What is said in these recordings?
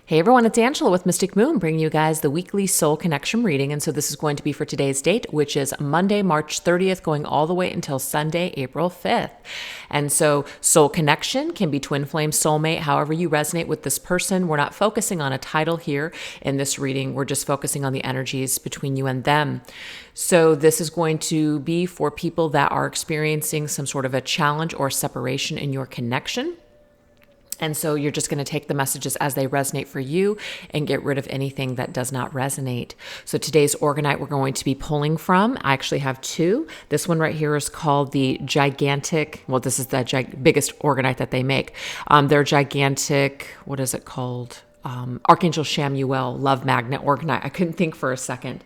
Hey everyone, it's Angela with Mystic Moon, bringing you guys the weekly soul connection reading. And so this is going to be for today's date, which is Monday, March 30th, going all the way until Sunday, April 5th. And so soul connection can be twin flame, soulmate, however you resonate with this person. We're not focusing on a title here in this reading. We're just focusing on the energies between you and them. So this is going to be for people that are experiencing some sort of a challenge or separation in your connection. And so you're just going to take the messages as they resonate for you and get rid of anything that does not resonate. So today's Orgonite we're going to be pulling from, I actually have two. This one right here is called the gigantic, well, this is the biggest Orgonite that they make. They're gigantic, what is it called? Archangel Shamuel Love Magnet Orgonite. I couldn't think for a second.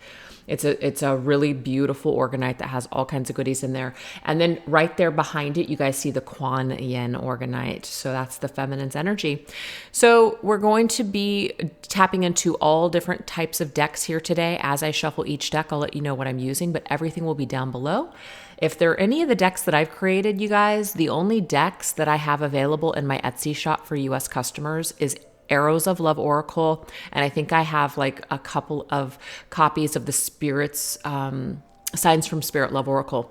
It's a really beautiful Orgonite that has all kinds of goodies in there. And then right there behind it, you guys see the Kuan Yin Orgonite. So that's the feminine's energy. So we're going to be tapping into all different types of decks here today. As I shuffle each deck, I'll let you know what I'm using, but everything will be down below. If there are any of the decks that I've created, you guys, the only decks that I have available in my Etsy shop for US customers is Arrows of Love Oracle, and I think I have like a couple of copies of the Spirits, Signs from Spirit Love Oracle.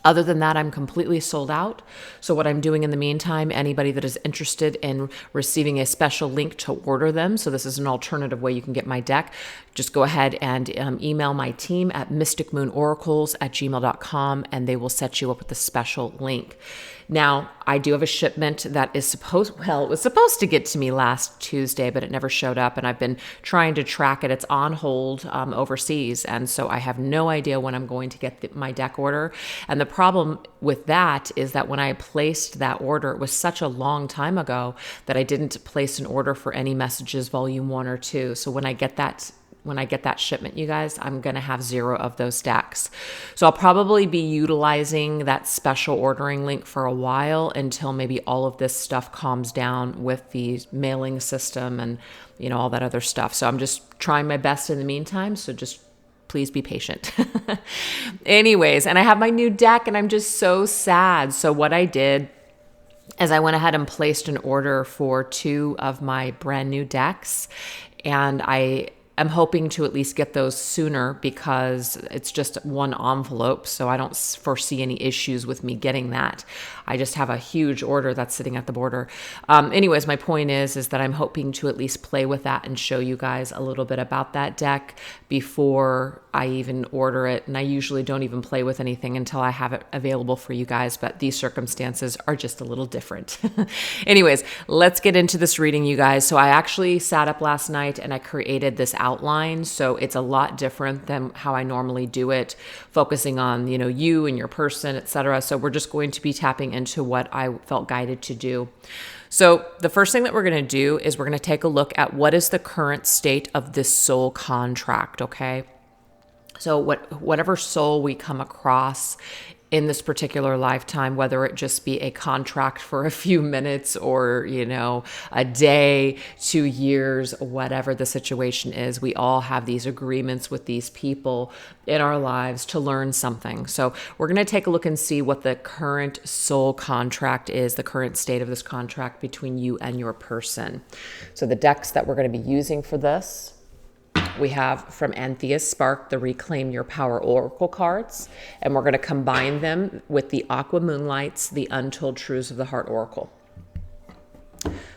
Other than that, I'm completely sold out. So what I'm doing in the meantime, anybody that is interested in receiving a special link to order them, so this is an alternative way you can get my deck, just go ahead and email my team at mysticmoonoracles@gmail.com, and they will set you up with a special link. Now, I do have a shipment that is it was supposed to get to me last Tuesday, but it never showed up, and I've been trying to track it. It's on hold overseas, and so I have no idea when I'm going to get my deck order. And the problem with that is that when I placed that order, it was such a long time ago that I didn't place an order for any messages volume 1 or 2. So when I get that shipment, you guys, I'm going to have 0 of those decks. So I'll probably be utilizing that special ordering link for a while until maybe all of this stuff calms down with the mailing system and, all that other stuff. So I'm just trying my best in the meantime. So just please be patient. Anyways, and I have my new deck and I'm just so sad. So what I did is I went ahead and placed an order for 2 of my brand new decks, and I'm hoping to at least get those sooner because it's just one envelope, so I don't foresee any issues with me getting that. I just have a huge order that's sitting at the border. Anyways, my point is that I'm hoping to at least play with that and show you guys a little bit about that deck before I even order it. And I usually don't even play with anything until I have it available for you guys, but these circumstances are just a little different. Anyways, let's get into this reading, you guys. So I actually sat up last night and I created this outline. So it's a lot different than how I normally do it, focusing on, you and your person, etc. So we're just going to be tapping into what I felt guided to do. So the first thing that we're going to do is we're going to take a look at what is the current state of this soul contract, okay? So whatever soul we come across in this particular lifetime, whether it just be a contract for a few minutes or, a day, 2 years, whatever the situation is, we all have these agreements with these people in our lives to learn something. So we're going to take a look and see what the current soul contract is, the current state of this contract between you and your person. So the decks that we're going to be using for this, we have from Anthea's Spark, the Reclaim Your Power Oracle cards, and we're going to combine them with the Aqua Moonlights, the Untold Truths of the Heart Oracle.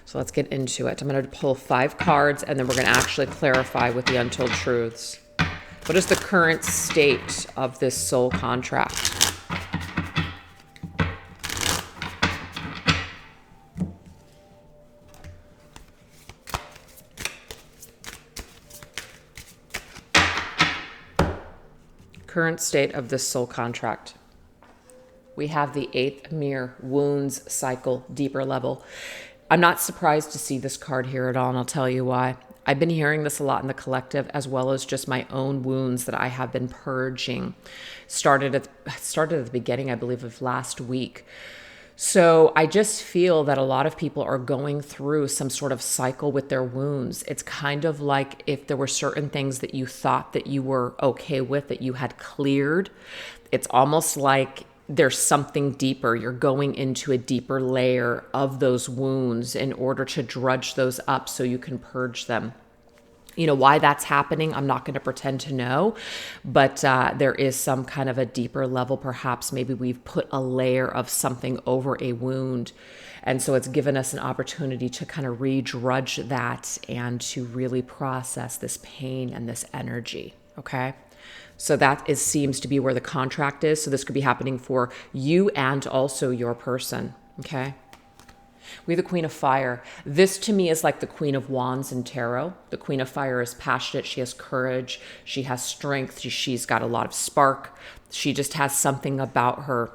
So let's get into it. I'm going to pull 5 cards, and then we're going to actually clarify with the Untold Truths. What is the current state of this soul contract? Current state of this soul contract. We have the 8th mirror, wounds, cycle, deeper level. I'm not surprised to see this card here at all, and I'll tell you why. I've been hearing this a lot in the collective, as well as just my own wounds that I have been purging. Started at the beginning, I believe, of last week. So I just feel that a lot of people are going through some sort of cycle with their wounds. It's kind of like if there were certain things that you thought that you were okay with, that you had cleared. It's almost like there's something deeper. You're going into a deeper layer of those wounds in order to drudge those up so you can purge them. Why that's happening, I'm not going to pretend to know, but there is some kind of a deeper level. Perhaps maybe we've put a layer of something over a wound. And so it's given us an opportunity to kind of redrudge that and to really process this pain and this energy. Okay. So that seems to be where the contract is. So this could be happening for you and also your person. Okay. We have the Queen of Fire. This to me is like the Queen of Wands in tarot. The Queen of Fire is passionate. She has courage. She has strength. She's got a lot of spark. She just has something about her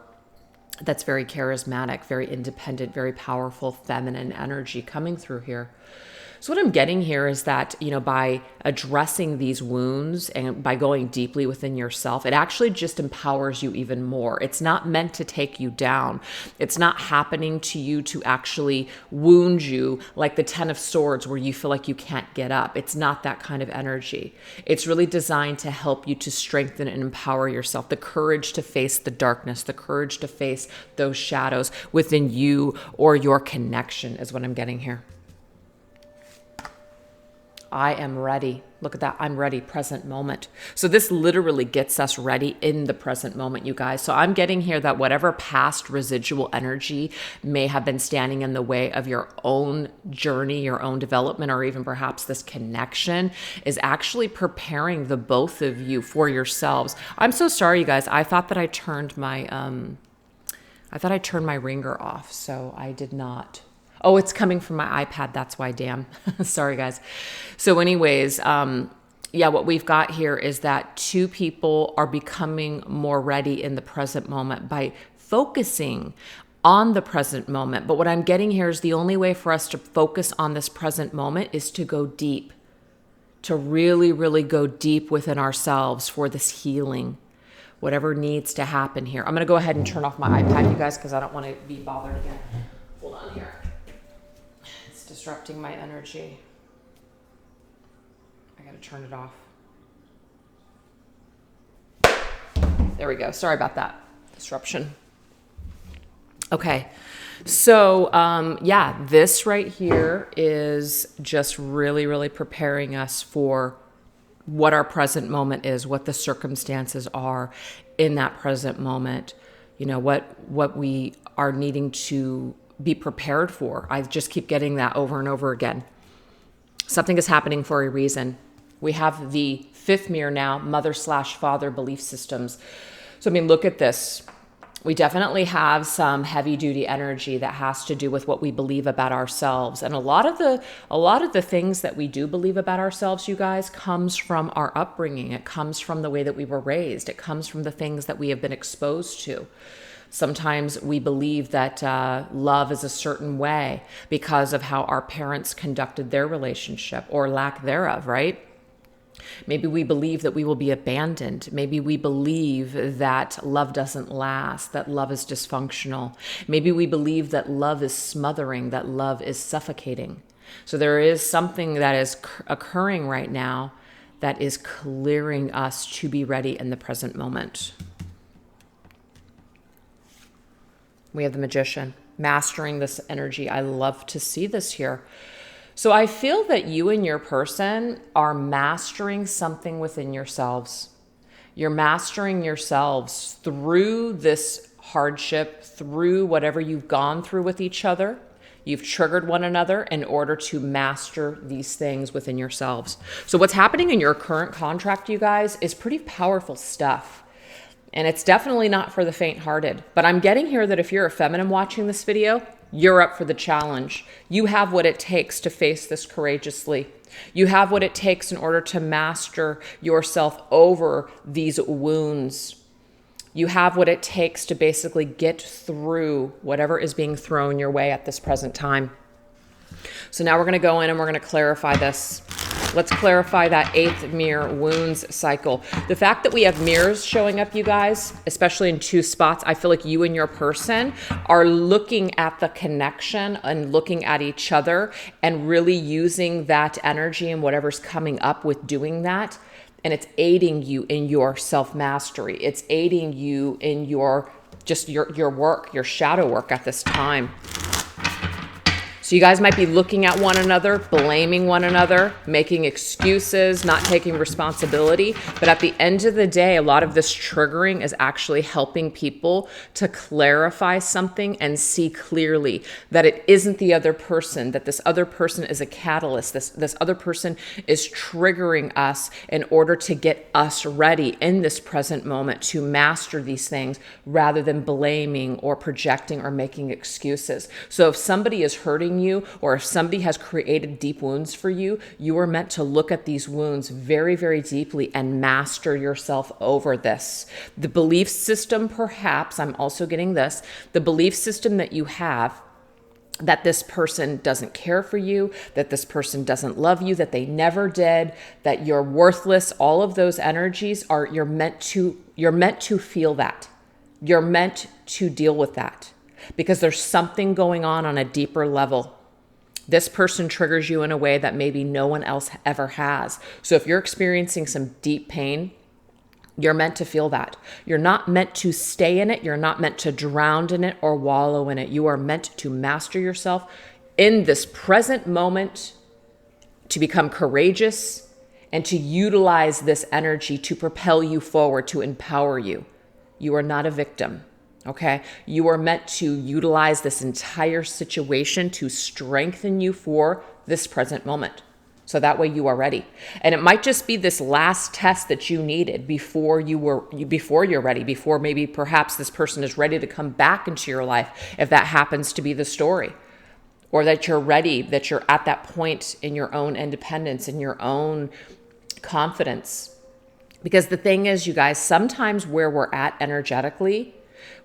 that's very charismatic, very independent, very powerful, feminine energy coming through here. So what I'm getting here is that, by addressing these wounds and by going deeply within yourself, it actually just empowers you even more. It's not meant to take you down. It's not happening to you to actually wound you like the Ten of Swords where you feel like you can't get up. It's not that kind of energy. It's really designed to help you to strengthen and empower yourself, the courage to face the darkness, the courage to face those shadows within you or your connection is what I'm getting here. I am ready. Look at that. I'm ready. Present moment. So this literally gets us ready in the present moment, you guys. So I'm getting here that whatever past residual energy may have been standing in the way of your own journey, your own development, or even perhaps this connection is actually preparing the both of you for yourselves. I'm so sorry, you guys. I thought that I turned my, ringer off. So I did not. Oh, it's coming from my iPad. That's why, damn. Sorry, guys. So anyways, what we've got here is that two people are becoming more ready in the present moment by focusing on the present moment. But what I'm getting here is the only way for us to focus on this present moment is to go deep, to really, really go deep within ourselves for this healing, whatever needs to happen here. I'm going to go ahead and turn off my iPad, you guys, because I don't want to be bothered again. Hold on here. Disrupting my energy. I gotta turn it off. There we go. Sorry about that disruption. Okay. So, this right here is just really, really preparing us for what our present moment is, what the circumstances are in that present moment. What we are needing to be prepared for. I just keep getting that over and over again. Something is happening for a reason. We have the fifth mirror now, mother/father belief systems. So, look at this. We definitely have some heavy duty energy that has to do with what we believe about ourselves. And a lot of the things that we do believe about ourselves, you guys, comes from our upbringing. It comes from the way that we were raised. It comes from the things that we have been exposed to. Sometimes we believe that love is a certain way because of how our parents conducted their relationship or lack thereof, right? Maybe we believe that we will be abandoned. Maybe we believe that love doesn't last, that love is dysfunctional. Maybe we believe that love is smothering, that love is suffocating. So there is something that is occurring right now that is clearing us to be ready in the present moment. We have the Magician, mastering this energy. I love to see this here. So I feel that you and your person are mastering something within yourselves. You're mastering yourselves through this hardship, through whatever you've gone through with each other. You've triggered one another in order to master these things within yourselves. So what's happening in your current contract, you guys, is pretty powerful stuff. And it's definitely not for the faint-hearted. But I'm getting here that if you're a feminine watching this video, you're up for the challenge. You have what it takes to face this courageously. You have what it takes in order to master yourself over these wounds. You have what it takes to basically get through whatever is being thrown your way at this present time. So now we're going to go in and we're going to clarify this. Let's clarify that eighth mirror wounds cycle. The fact that we have mirrors showing up, you guys, especially in two spots, I feel like you and your person are looking at the connection and looking at each other and really using that energy and whatever's coming up with doing that. And it's aiding you in your self-mastery. It's aiding you in your just your work, your shadow work at this time. So you guys might be looking at one another, blaming one another, making excuses, not taking responsibility. But at the end of the day, a lot of this triggering is actually helping people to clarify something and see clearly that it isn't the other person, that this other person is a catalyst. This other person is triggering us in order to get us ready in this present moment to master these things rather than blaming or projecting or making excuses. So if somebody is hurting you, or if somebody has created deep wounds for you, you are meant to look at these wounds very, very deeply and master yourself over this. The belief system, perhaps, I'm also getting this, the belief system that you have that this person doesn't care for you, that this person doesn't love you, that they never did, that you're worthless, all of those energies are, you're meant to feel that. You're meant to deal with that. Because there's something going on a deeper level. This person triggers you in a way that maybe no one else ever has. So if you're experiencing some deep pain, you're meant to feel that. You're not meant to stay in it. You're not meant to drown in it or wallow in it. You are meant to master yourself in this present moment, to become courageous and to utilize this energy to propel you forward, to empower you. You are not a victim. Okay, you are meant to utilize this entire situation to strengthen you for this present moment. So that way you are ready. And it might just be this last test that you needed before you're ready, before maybe perhaps this person is ready to come back into your life, if that happens to be the story. Or that you're ready, that you're at that point in your own independence, in your own confidence. Because the thing is, you guys, sometimes where we're at energetically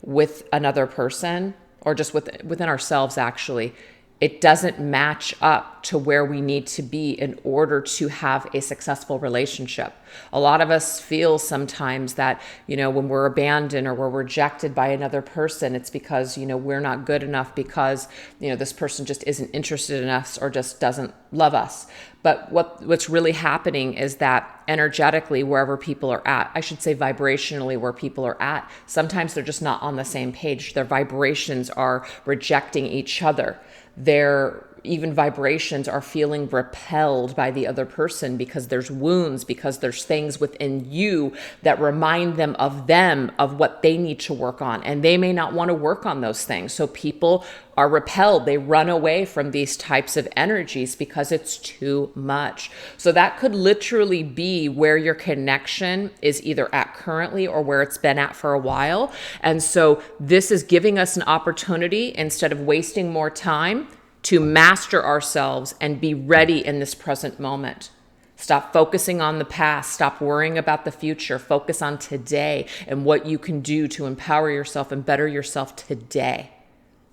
with another person, or just within ourselves, actually, it doesn't match up to where we need to be in order to have a successful relationship. A lot of us feel sometimes that, when we're abandoned or we're rejected by another person, it's because, we're not good enough, because, this person just isn't interested in us or just doesn't love us. But what's really happening is that energetically, wherever people are at, I should say vibrationally where people are at, sometimes they're just not on the same page. Their vibrations are rejecting each other. Their even vibrations are feeling repelled by the other person because there's wounds, because there's things within you that remind them of what they need to work on. And they may not want to work on those things. So people are repelled. They run away from these types of energies because it's too much. So that could literally be where your connection is either at currently or where it's been at for a while. And so this is giving us an opportunity, instead of wasting more time, to master ourselves and be ready in this present moment. Stop focusing on the past. Stop worrying about the future. Focus on today and what you can do to empower yourself and better yourself today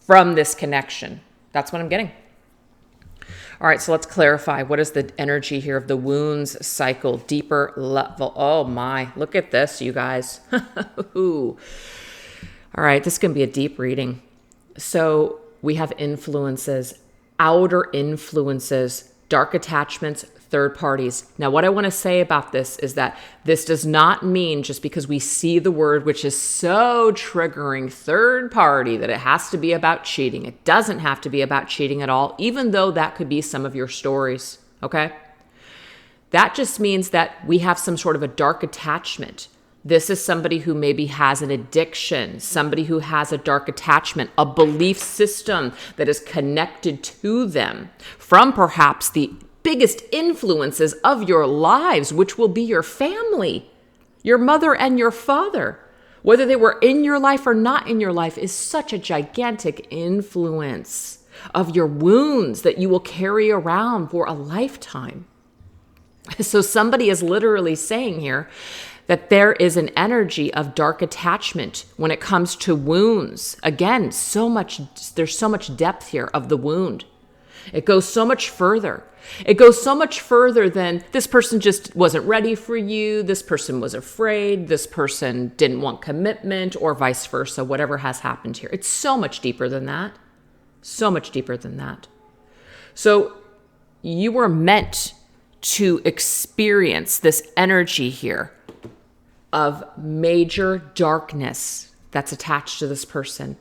from this connection. That's what I'm getting. All right, so let's clarify. What is the energy here of the wounds cycle, deeper level? Oh my, look at this, you guys. All right, this can be a deep reading. So we have influences, outer influences, dark attachments, third parties. Now, what I want to say about this is that this does not mean, just because we see the word, which is so triggering, third party, that it has to be about cheating. It doesn't have to be about cheating at all, even though that could be some of your stories, okay? That just means that we have some sort of a dark attachment. This is somebody who maybe has an addiction, somebody who has a dark attachment, a belief system that is connected to them from perhaps the biggest influences of your lives, which will be your family, your mother and your father. Whether they were in your life or not in your life is such a gigantic influence of your wounds that you will carry around for a lifetime. So somebody is literally saying here that there is an energy of dark attachment when it comes to wounds. Again, there's so much depth here of the wound. It goes so much further. It goes so much further than this person just wasn't ready for you, this person was afraid, this person didn't want commitment, or vice versa, whatever has happened here. It's so much deeper than that. So much deeper than that. So you were meant to experience this energy here of major darkness. that's attached to this person.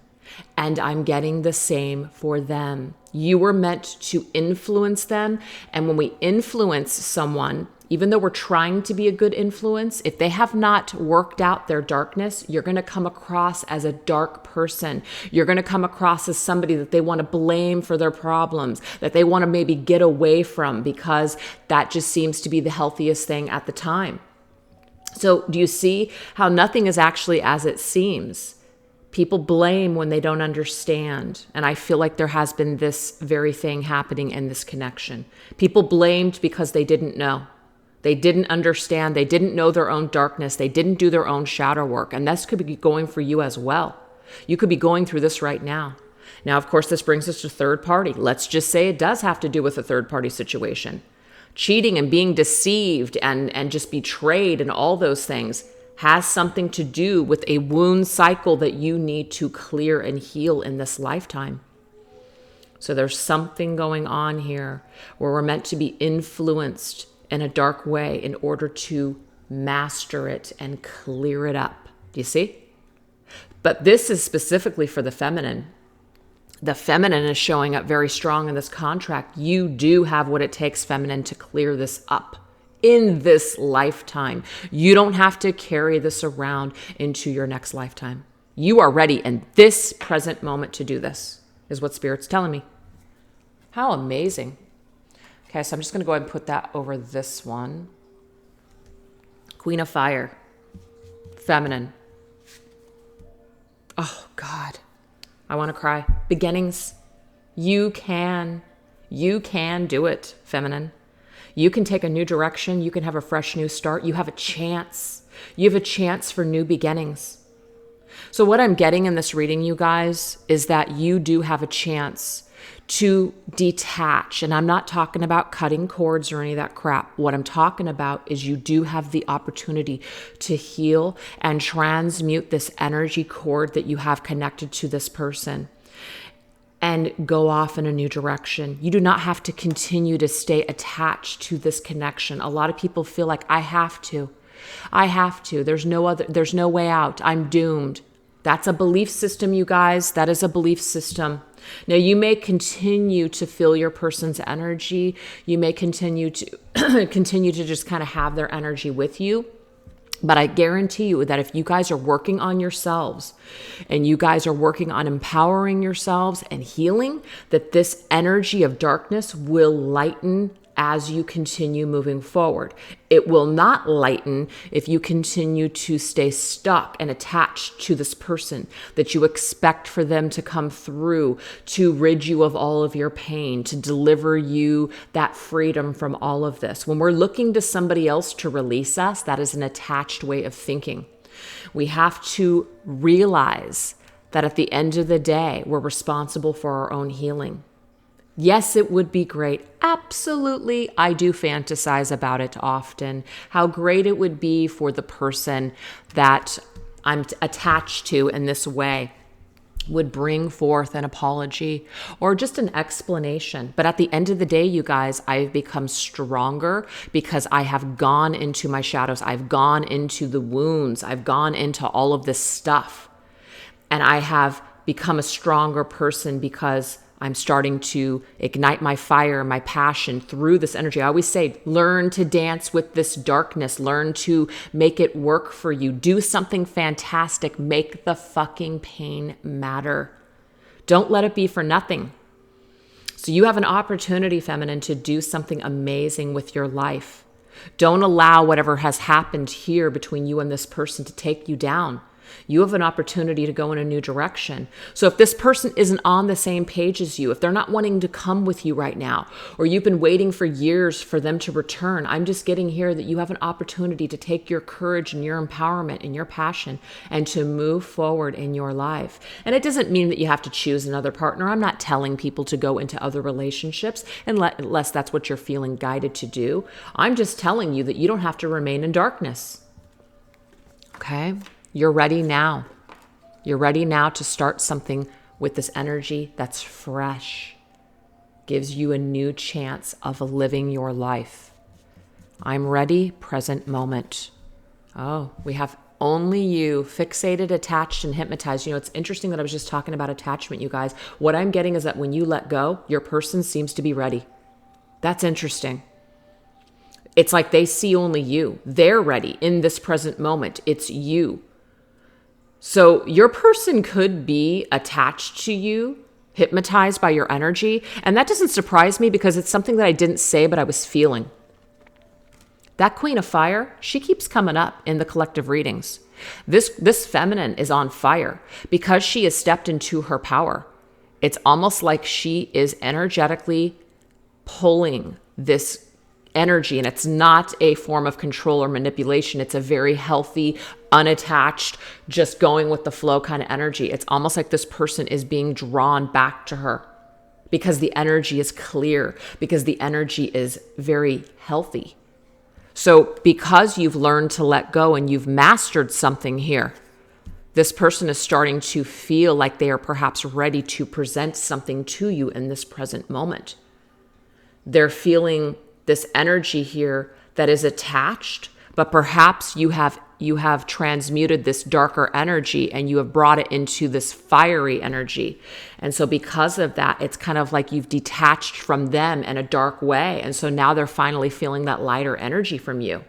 And I'm getting the same for them. You were meant to influence them. And when we influence someone, even though we're trying to be a good influence, if they have not worked out their darkness, you're going to come across as a dark person. You're going to come across as somebody that they want to blame for their problems, that they want to maybe get away from because that just seems to be the healthiest thing at the time. So do you see how nothing is actually as it seems? People blame when they don't understand. And I feel like there has been this very thing happening in this connection. People blamed because they didn't know. They didn't understand. They didn't know their own darkness. They didn't do their own shadow work. And this could be going for you as well. You could be going through this right now. Now, of course, this brings us to third party. Let's just say it does have to do with a third party situation. Cheating and being deceived and just betrayed and all those things has something to do with a wound cycle that you need to clear and heal in this lifetime. So there's something going on here where we're meant to be influenced in a dark way in order to master it and clear it up. Do you see? But this is specifically for the feminine. The feminine is showing up very strong in this contract. You do have what it takes, feminine, to clear this up in this lifetime. You don't have to carry this around into your next lifetime. You are ready in this present moment to do this, is what Spirit's telling me. How amazing. Okay, so I'm just going to go ahead and put that over this one. Queen of Fire. Feminine. Oh, God. I want to cry. Beginnings. You can do it, feminine. You can take a new direction. You can have a fresh new start. You have a chance. You have a chance for new beginnings. So what I'm getting in this reading, you guys, is that you do have a chance to detach. And I'm not talking about cutting cords or any of that crap. What I'm talking about is you do have the opportunity to heal and transmute this energy cord that you have connected to this person and go off in a new direction. You do not have to continue to stay attached to this connection. A lot of people feel like I have to. There's no way out. I'm doomed. That's a belief system, you guys. That is a belief system. Now, you may continue to feel your person's energy. You may continue to just kind of have their energy with you. But I guarantee you that if you guys are working on yourselves and you guys are working on empowering yourselves and healing, that this energy of darkness will lighten as you continue moving forward. It will not lighten if you continue to stay stuck and attached to this person that you expect for them to come through, to rid you of all of your pain, to deliver you that freedom from all of this. When we're looking to somebody else to release us, that is an attached way of thinking. We have to realize that at the end of the day, we're responsible for our own healing. Yes, it would be great. Absolutely. I do fantasize about it often. How great it would be for the person that I'm attached to in this way would bring forth an apology or just an explanation. But at the end of the day, you guys, I've become stronger because I have gone into my shadows. I've gone into the wounds. I've gone into all of this stuff. And I have become a stronger person because I'm starting to ignite my fire, my passion through this energy. I always say, learn to dance with this darkness. Learn to make it work for you. Do something fantastic. Make the fucking pain matter. Don't let it be for nothing. So you have an opportunity, feminine, to do something amazing with your life. Don't allow whatever has happened here between you and this person to take you down. You have an opportunity to go in a new direction. So if this person isn't on the same page as you, if they're not wanting to come with you right now, or you've been waiting for years for them to return, I'm just getting here that you have an opportunity to take your courage and your empowerment and your passion and to move forward in your life. And it doesn't mean that you have to choose another partner. I'm not telling people to go into other relationships unless that's what you're feeling guided to do. I'm just telling you that you don't have to remain in darkness. Okay? You're ready now. You're ready now to start something with this energy that's fresh. Gives you a new chance of living your life. I'm ready, present moment. Oh, we have only you, fixated, attached, and hypnotized. It's interesting that I was just talking about attachment, you guys. What I'm getting is that when you let go, your person seems to be ready. That's interesting. It's like they see only you. They're ready in this present moment. It's you. So your person could be attached to you, hypnotized by your energy. And that doesn't surprise me because it's something that I didn't say, but I was feeling. That Queen of Fire, she keeps coming up in the collective readings. This feminine is on fire because she has stepped into her power. It's almost like she is energetically pulling this energy, and it's not a form of control or manipulation. It's a very healthy, unattached, just going with the flow kind of energy. It's almost like this person is being drawn back to her because the energy is clear, because the energy is very healthy. So because you've learned to let go and you've mastered something here, this person is starting to feel like they are perhaps ready to present something to you in this present moment. They're feeling this energy here that is attached, but perhaps you have transmuted this darker energy and you have brought it into this fiery energy. And so because of that, it's kind of like you've detached from them in a dark way. And so now they're finally feeling that lighter energy from you.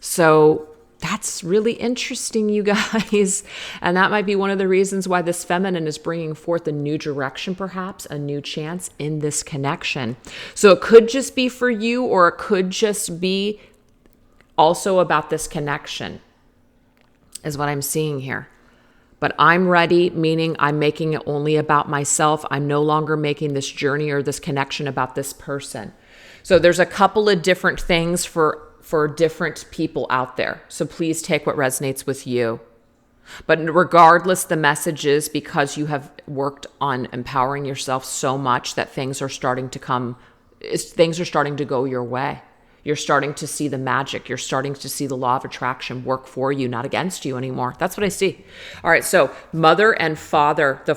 So that's really interesting, you guys. And that might be one of the reasons why this feminine is bringing forth a new direction, perhaps a new chance in this connection. So it could just be for you, or it could just be also about this connection, is what I'm seeing here. But I'm ready, meaning I'm making it only about myself. I'm no longer making this journey or this connection about this person. So there's a couple of different things for different people out there. So please take what resonates with you. But regardless, the message is because you have worked on empowering yourself so much that things are starting to go your way. You're starting to see the magic. You're starting to see the law of attraction work for you, not against you anymore. That's what I see. All right. So mother and father, the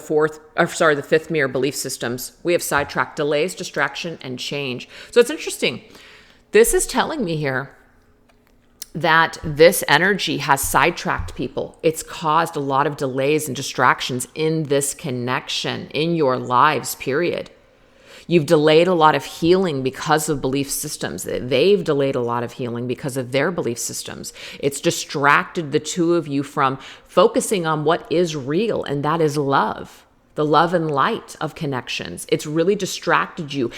fifth mirror belief systems, we have sidetracked, delays, distraction, and change. So it's interesting. This is telling me here that this energy has sidetracked people. It's caused a lot of delays and distractions in this connection in your lives, period. You've delayed a lot of healing because of belief systems. They've delayed a lot of healing because of their belief systems. It's distracted the two of you from focusing on what is real, and that is love, the love and light of connections. It's really distracted you.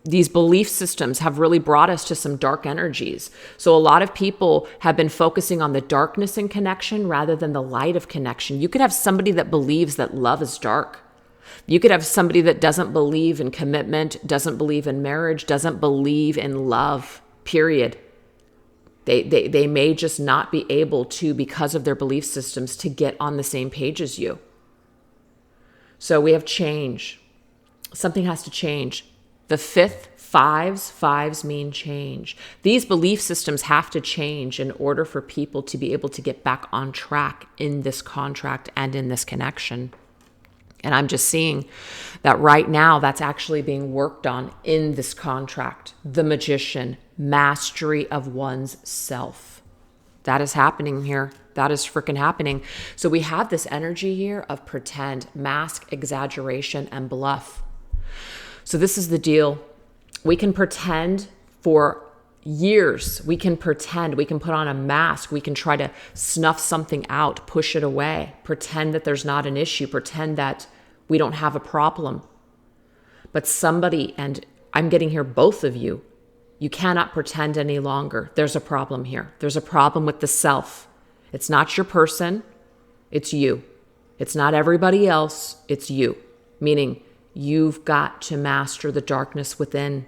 These belief systems have really brought us to some dark energies. So a lot of people have been focusing on the darkness in connection rather than the light of connection. You could have somebody that believes that love is dark. You could have somebody that doesn't believe in commitment, doesn't believe in marriage, doesn't believe in love, period. They may just not be able to, because of their belief systems, to get on the same page as you. So we have change. Something has to change. The fifth, fives mean change. These belief systems have to change in order for people to be able to get back on track in this contract and in this connection. And I'm just seeing that right now that's actually being worked on in this contract. The Magician, mastery of one's self. That is happening here. That is freaking happening. So we have this energy here of pretend, mask, exaggeration, and bluff. So this is the deal. We can pretend for years. We can pretend. We can put on a mask. We can try to snuff something out, push it away, pretend that there's not an issue, pretend that we don't have a problem. But somebody, and I'm getting here both of you, you cannot pretend any longer. There's a problem here. There's a problem with the self. It's not your person. It's you. It's not everybody else. It's you. Meaning, you've got to master the darkness within.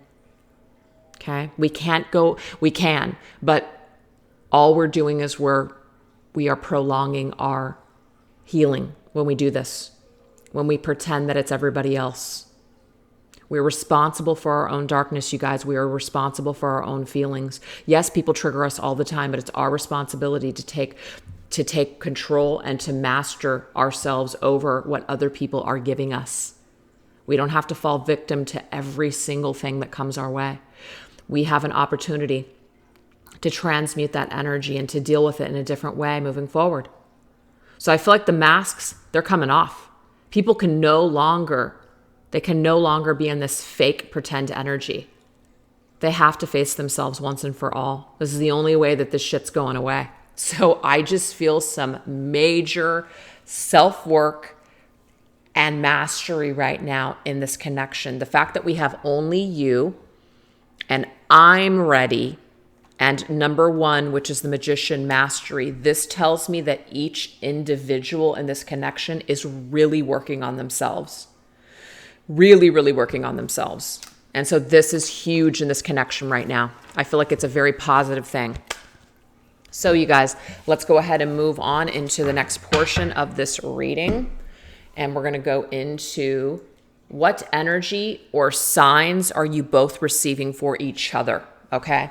Okay? We can, but all we're doing is we are prolonging our healing when we do this, when we pretend that it's everybody else. We're responsible for our own darkness, you guys. We are responsible for our own feelings. Yes, people trigger us all the time, but it's our responsibility to take control and to master ourselves over what other people are giving us. We don't have to fall victim to every single thing that comes our way. We have an opportunity to transmute that energy and to deal with it in a different way moving forward. So I feel like the masks, they're coming off. People can no longer be in this fake pretend energy. They have to face themselves once and for all. This is the only way that this shit's going away. So I just feel some major self-work and mastery right now in this connection. The fact that we have only you and I'm ready, and number one, which is the magician mastery, this tells me that each individual in this connection is really working on themselves. Really, really working on themselves. And so this is huge in this connection right now. I feel like it's a very positive thing. So you guys, let's go ahead and move on into the next portion of this reading. And we're going to go into what energy or signs are you both receiving for each other, okay?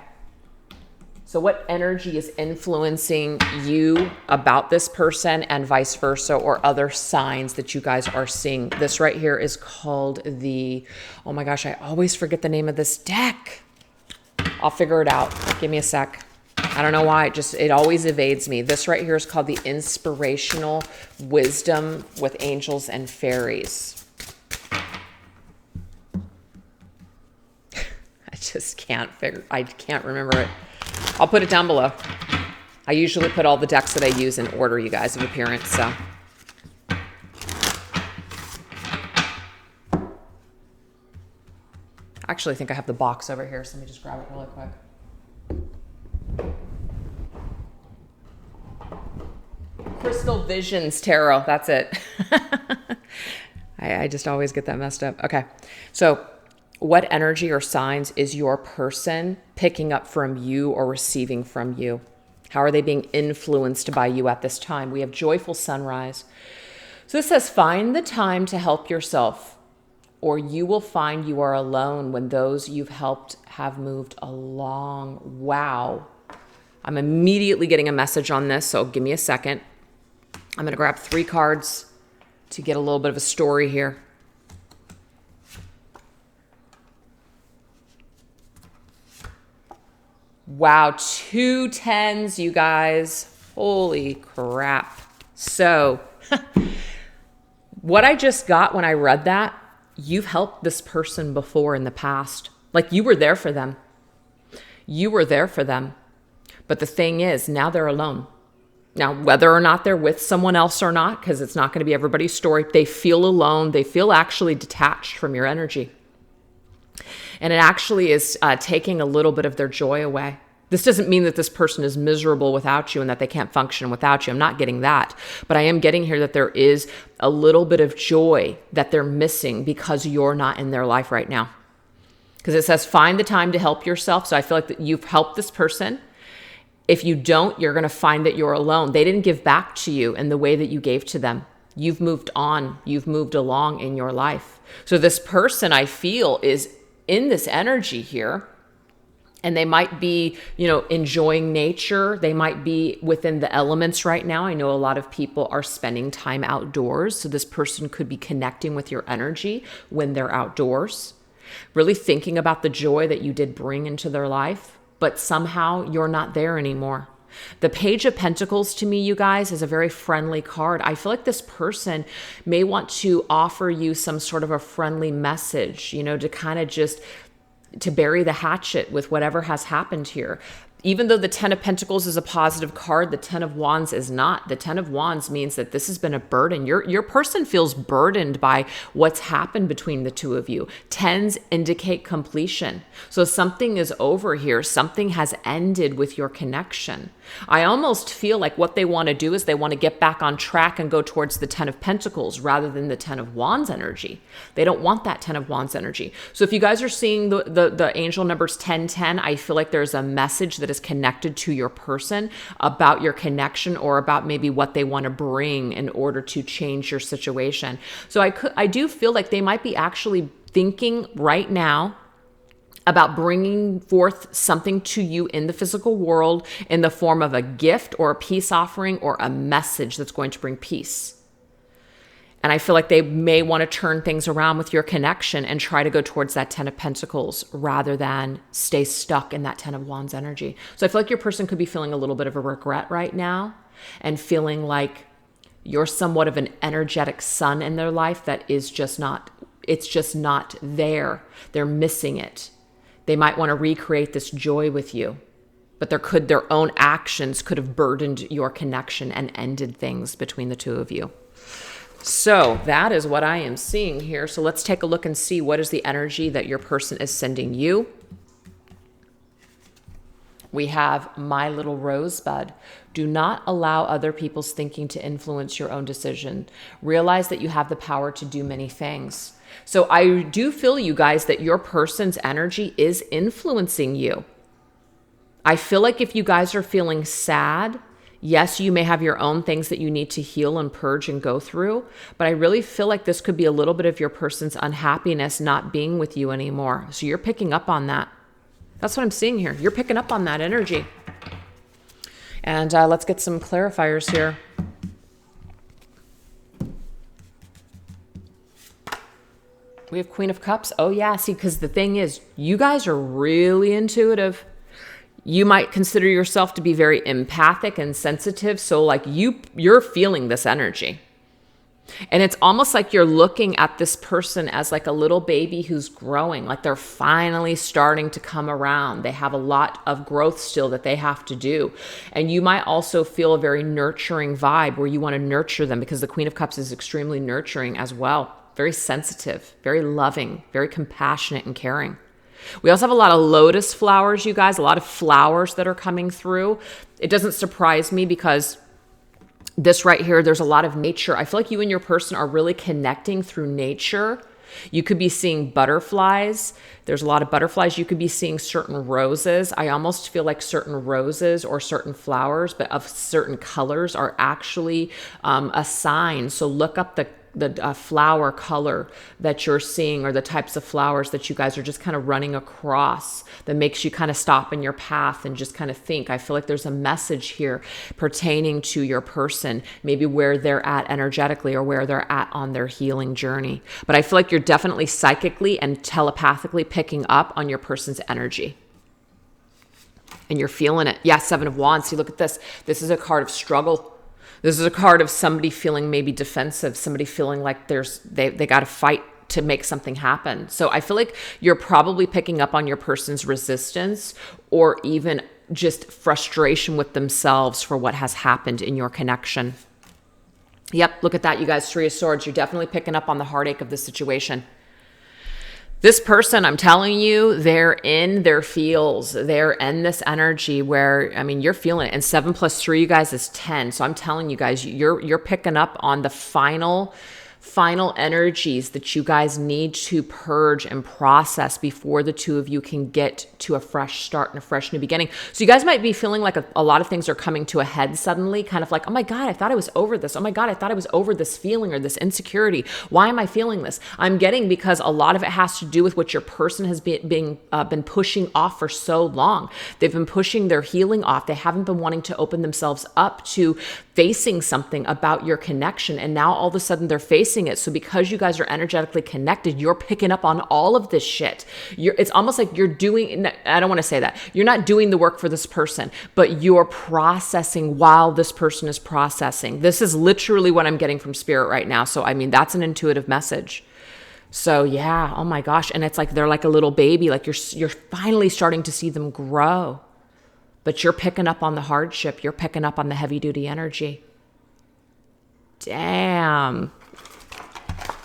So what energy is influencing you about this person and vice versa, or other signs that you guys are seeing? This right here is called the, oh my gosh, I always forget the name of this deck. I'll figure it out. Give me a sec. I don't know why, it always evades me. This right here is called the Inspirational Wisdom with Angels and Fairies. I can't remember it. I'll put it down below. I usually put all the decks that I use in order, you guys, of appearance, so. I actually think I have the box over here, so let me just grab it really quick. Crystal Visions Tarot, that's it. I just always get that messed up. Okay, so what energy or signs is your person picking up from you or receiving from you? How are they being influenced by you at this time? We have Joyful Sunrise. So this says, find the time to help yourself, or you will find you are alone when those you've helped have moved along. Wow. I'm immediately getting a message on this, so give me a second. I'm going to grab 3 cards to get a little bit of a story here. Wow, 2 10s, you guys. Holy crap. So, what I just got when I read that, you've helped this person before in the past. Like, you were there for them. You were there for them. But the thing is, now they're alone. Now, whether or not they're with someone else or not, because it's not going to be everybody's story, they feel alone. They feel actually detached from your energy. And it actually is taking a little bit of their joy away. This doesn't mean that this person is miserable without you and that they can't function without you. I'm not getting that. But I am getting here that there is a little bit of joy that they're missing because you're not in their life right now. Because it says, find the time to help yourself. So I feel like that you've helped this person. If you don't, you're going to find that you're alone. They didn't give back to you in the way that you gave to them. You've moved on. You've moved along in your life. So this person, I feel, is in this energy here, and they might be, enjoying nature. They might be within the elements right now. I know a lot of people are spending time outdoors. So this person could be connecting with your energy when they're outdoors, really thinking about the joy that you did bring into their life, but somehow you're not there anymore. The Page of Pentacles to me, you guys, is a very friendly card. I feel like this person may want to offer you some sort of a friendly message, to kind of just to bury the hatchet with whatever has happened here. Even though the Ten of Pentacles is a positive card, the Ten of Wands is not. The Ten of Wands means that this has been a burden. Your person feels burdened by what's happened between the two of you. Tens indicate completion. So something is over here. Something has ended with your connection. I almost feel like what they want to do is they want to get back on track and go towards the Ten of Pentacles rather than the Ten of Wands energy. They don't want that Ten of Wands energy. So if you guys are seeing the angel numbers 1010, I feel like there's a message that is connected to your person about your connection or about maybe what they want to bring in order to change your situation. So I do feel like they might be actually thinking right now about bringing forth something to you in the physical world in the form of a gift or a peace offering or a message that's going to bring peace. And I feel like they may want to turn things around with your connection and try to go towards that 10 of Pentacles rather than stay stuck in that 10 of Wands energy. So I feel like your person could be feeling a little bit of a regret right now and feeling like you're somewhat of an energetic sun in their life that is just not, it's just not there. They're missing it. They might want to recreate this joy with you, but their own actions could have burdened your connection and ended things between the two of you. So that is what I am seeing here. So let's take a look and see what is the energy that your person is sending you. We have My Little Rosebud. Do not allow other people's thinking to influence your own decision. Realize that you have the power to do many things. So I do feel, you guys, that your person's energy is influencing you. I feel like if you guys are feeling sad, yes, you may have your own things that you need to heal and purge and go through, but I really feel like this could be a little bit of your person's unhappiness not being with you anymore. So you're picking up on that. That's what I'm seeing here. You're picking up on that energy. And let's get some clarifiers here. We have Queen of Cups. Oh yeah, see, because the thing is, you guys are really intuitive. You might consider yourself to be very empathic and sensitive. So like you're feeling this energy. And it's almost like you're looking at this person as like a little baby who's growing, like they're finally starting to come around. They have a lot of growth still that they have to do. And you might also feel a very nurturing vibe where you want to nurture them, because the Queen of Cups is extremely nurturing as well. Very sensitive, very loving, very compassionate and caring. We also have a lot of lotus flowers, you guys, a lot of flowers that are coming through. It doesn't surprise me because this right here, there's a lot of nature. I feel like you and your person are really connecting through nature. You could be seeing butterflies. There's a lot of butterflies. You could be seeing certain roses. I almost feel like certain roses or certain flowers, but of certain colors, are actually a sign. So look up the flower color that you're seeing, or the types of flowers that you guys are just kind of running across that makes you kind of stop in your path and just kind of think. I feel like there's a message here pertaining to your person, maybe where they're at energetically or where they're at on their healing journey. But I feel like you're definitely psychically and telepathically picking up on your person's energy. And you're feeling it. Yeah, Seven of Wands. See, look at this. This is a card of struggle. This is a card of somebody feeling maybe defensive, somebody feeling like they got to fight to make something happen. So I feel like you're probably picking up on your person's resistance or even just frustration with themselves for what has happened in your connection. Yep, look at that, you guys. Three of Swords. You're definitely picking up on the heartache of the situation. This person, I'm telling you, they're in their feels. They're in this energy where, I mean, you're feeling it. And 7 + 3, you guys, is 10. So I'm telling you guys, you're picking up on the final energies that you guys need to purge and process before the two of you can get to a fresh start and a fresh new beginning. So you guys might be feeling like a lot of things are coming to a head suddenly, kind of like, oh my God, I thought I was over this. Oh my God, I thought I was over this feeling or this insecurity. Why am I feeling this? I'm getting, because a lot of it has to do with what your person has been pushing off for so long. They've been pushing their healing off. They haven't been wanting to open themselves up to facing something about your connection. And now all of a sudden they're facing it. So because you guys are energetically connected, you're picking up on all of this shit. It's almost like you're doing, I don't want to say that. You're not doing the work for this person, but you're processing while this person is processing. This is literally what I'm getting from Spirit right now. So, I mean, that's an intuitive message. So yeah, oh my gosh. And it's like, they're like a little baby, like you're finally starting to see them grow. But you're picking up on the hardship. You're picking up on the heavy duty energy. Damn.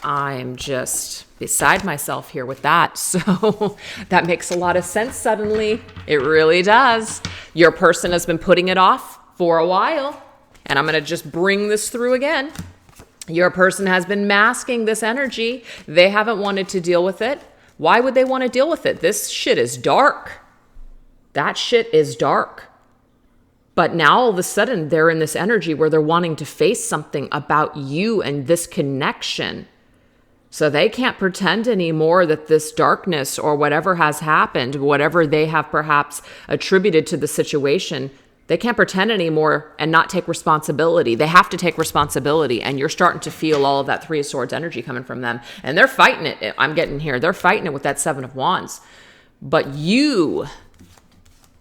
I'm just beside myself here with that. So that makes a lot of sense suddenly. It really does. Your person has been putting it off for a while. And I'm going to just bring this through again. Your person has been masking this energy. They haven't wanted to deal with it. Why would they want to deal with it? This shit is dark. That shit is dark. But now all of a sudden they're in this energy where they're wanting to face something about you and this connection. So they can't pretend anymore that this darkness or whatever has happened, whatever they have perhaps attributed to the situation, They can't pretend anymore and not take responsibility. They have to take responsibility. And you're starting to feel all of that Three of Swords energy coming from them. And they're fighting it. I'm getting here. They're fighting it with that Seven of Wands. But you,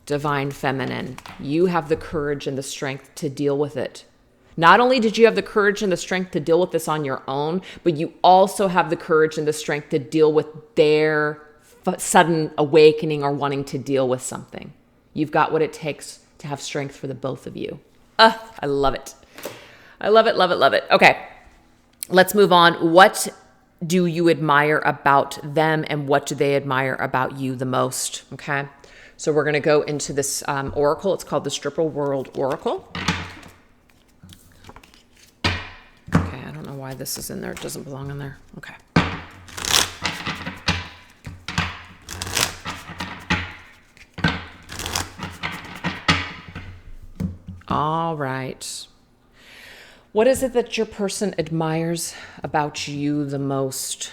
Divine Feminine, you have the courage and the strength to deal with it. Not only did you have the courage and the strength to deal with this on your own, but you also have the courage and the strength to deal with their sudden awakening or wanting to deal with something. You've got what it takes to have strength for the both of you. I love it. I love it, love it, love it. Okay, let's move on. What do you admire about them and what do they admire about you the most? Okay, so we're going to go into this oracle. It's called the Stripper World Oracle. Okay, I don't know why this is in there. It doesn't belong in there. Okay. All right. What is it that your person admires about you the most?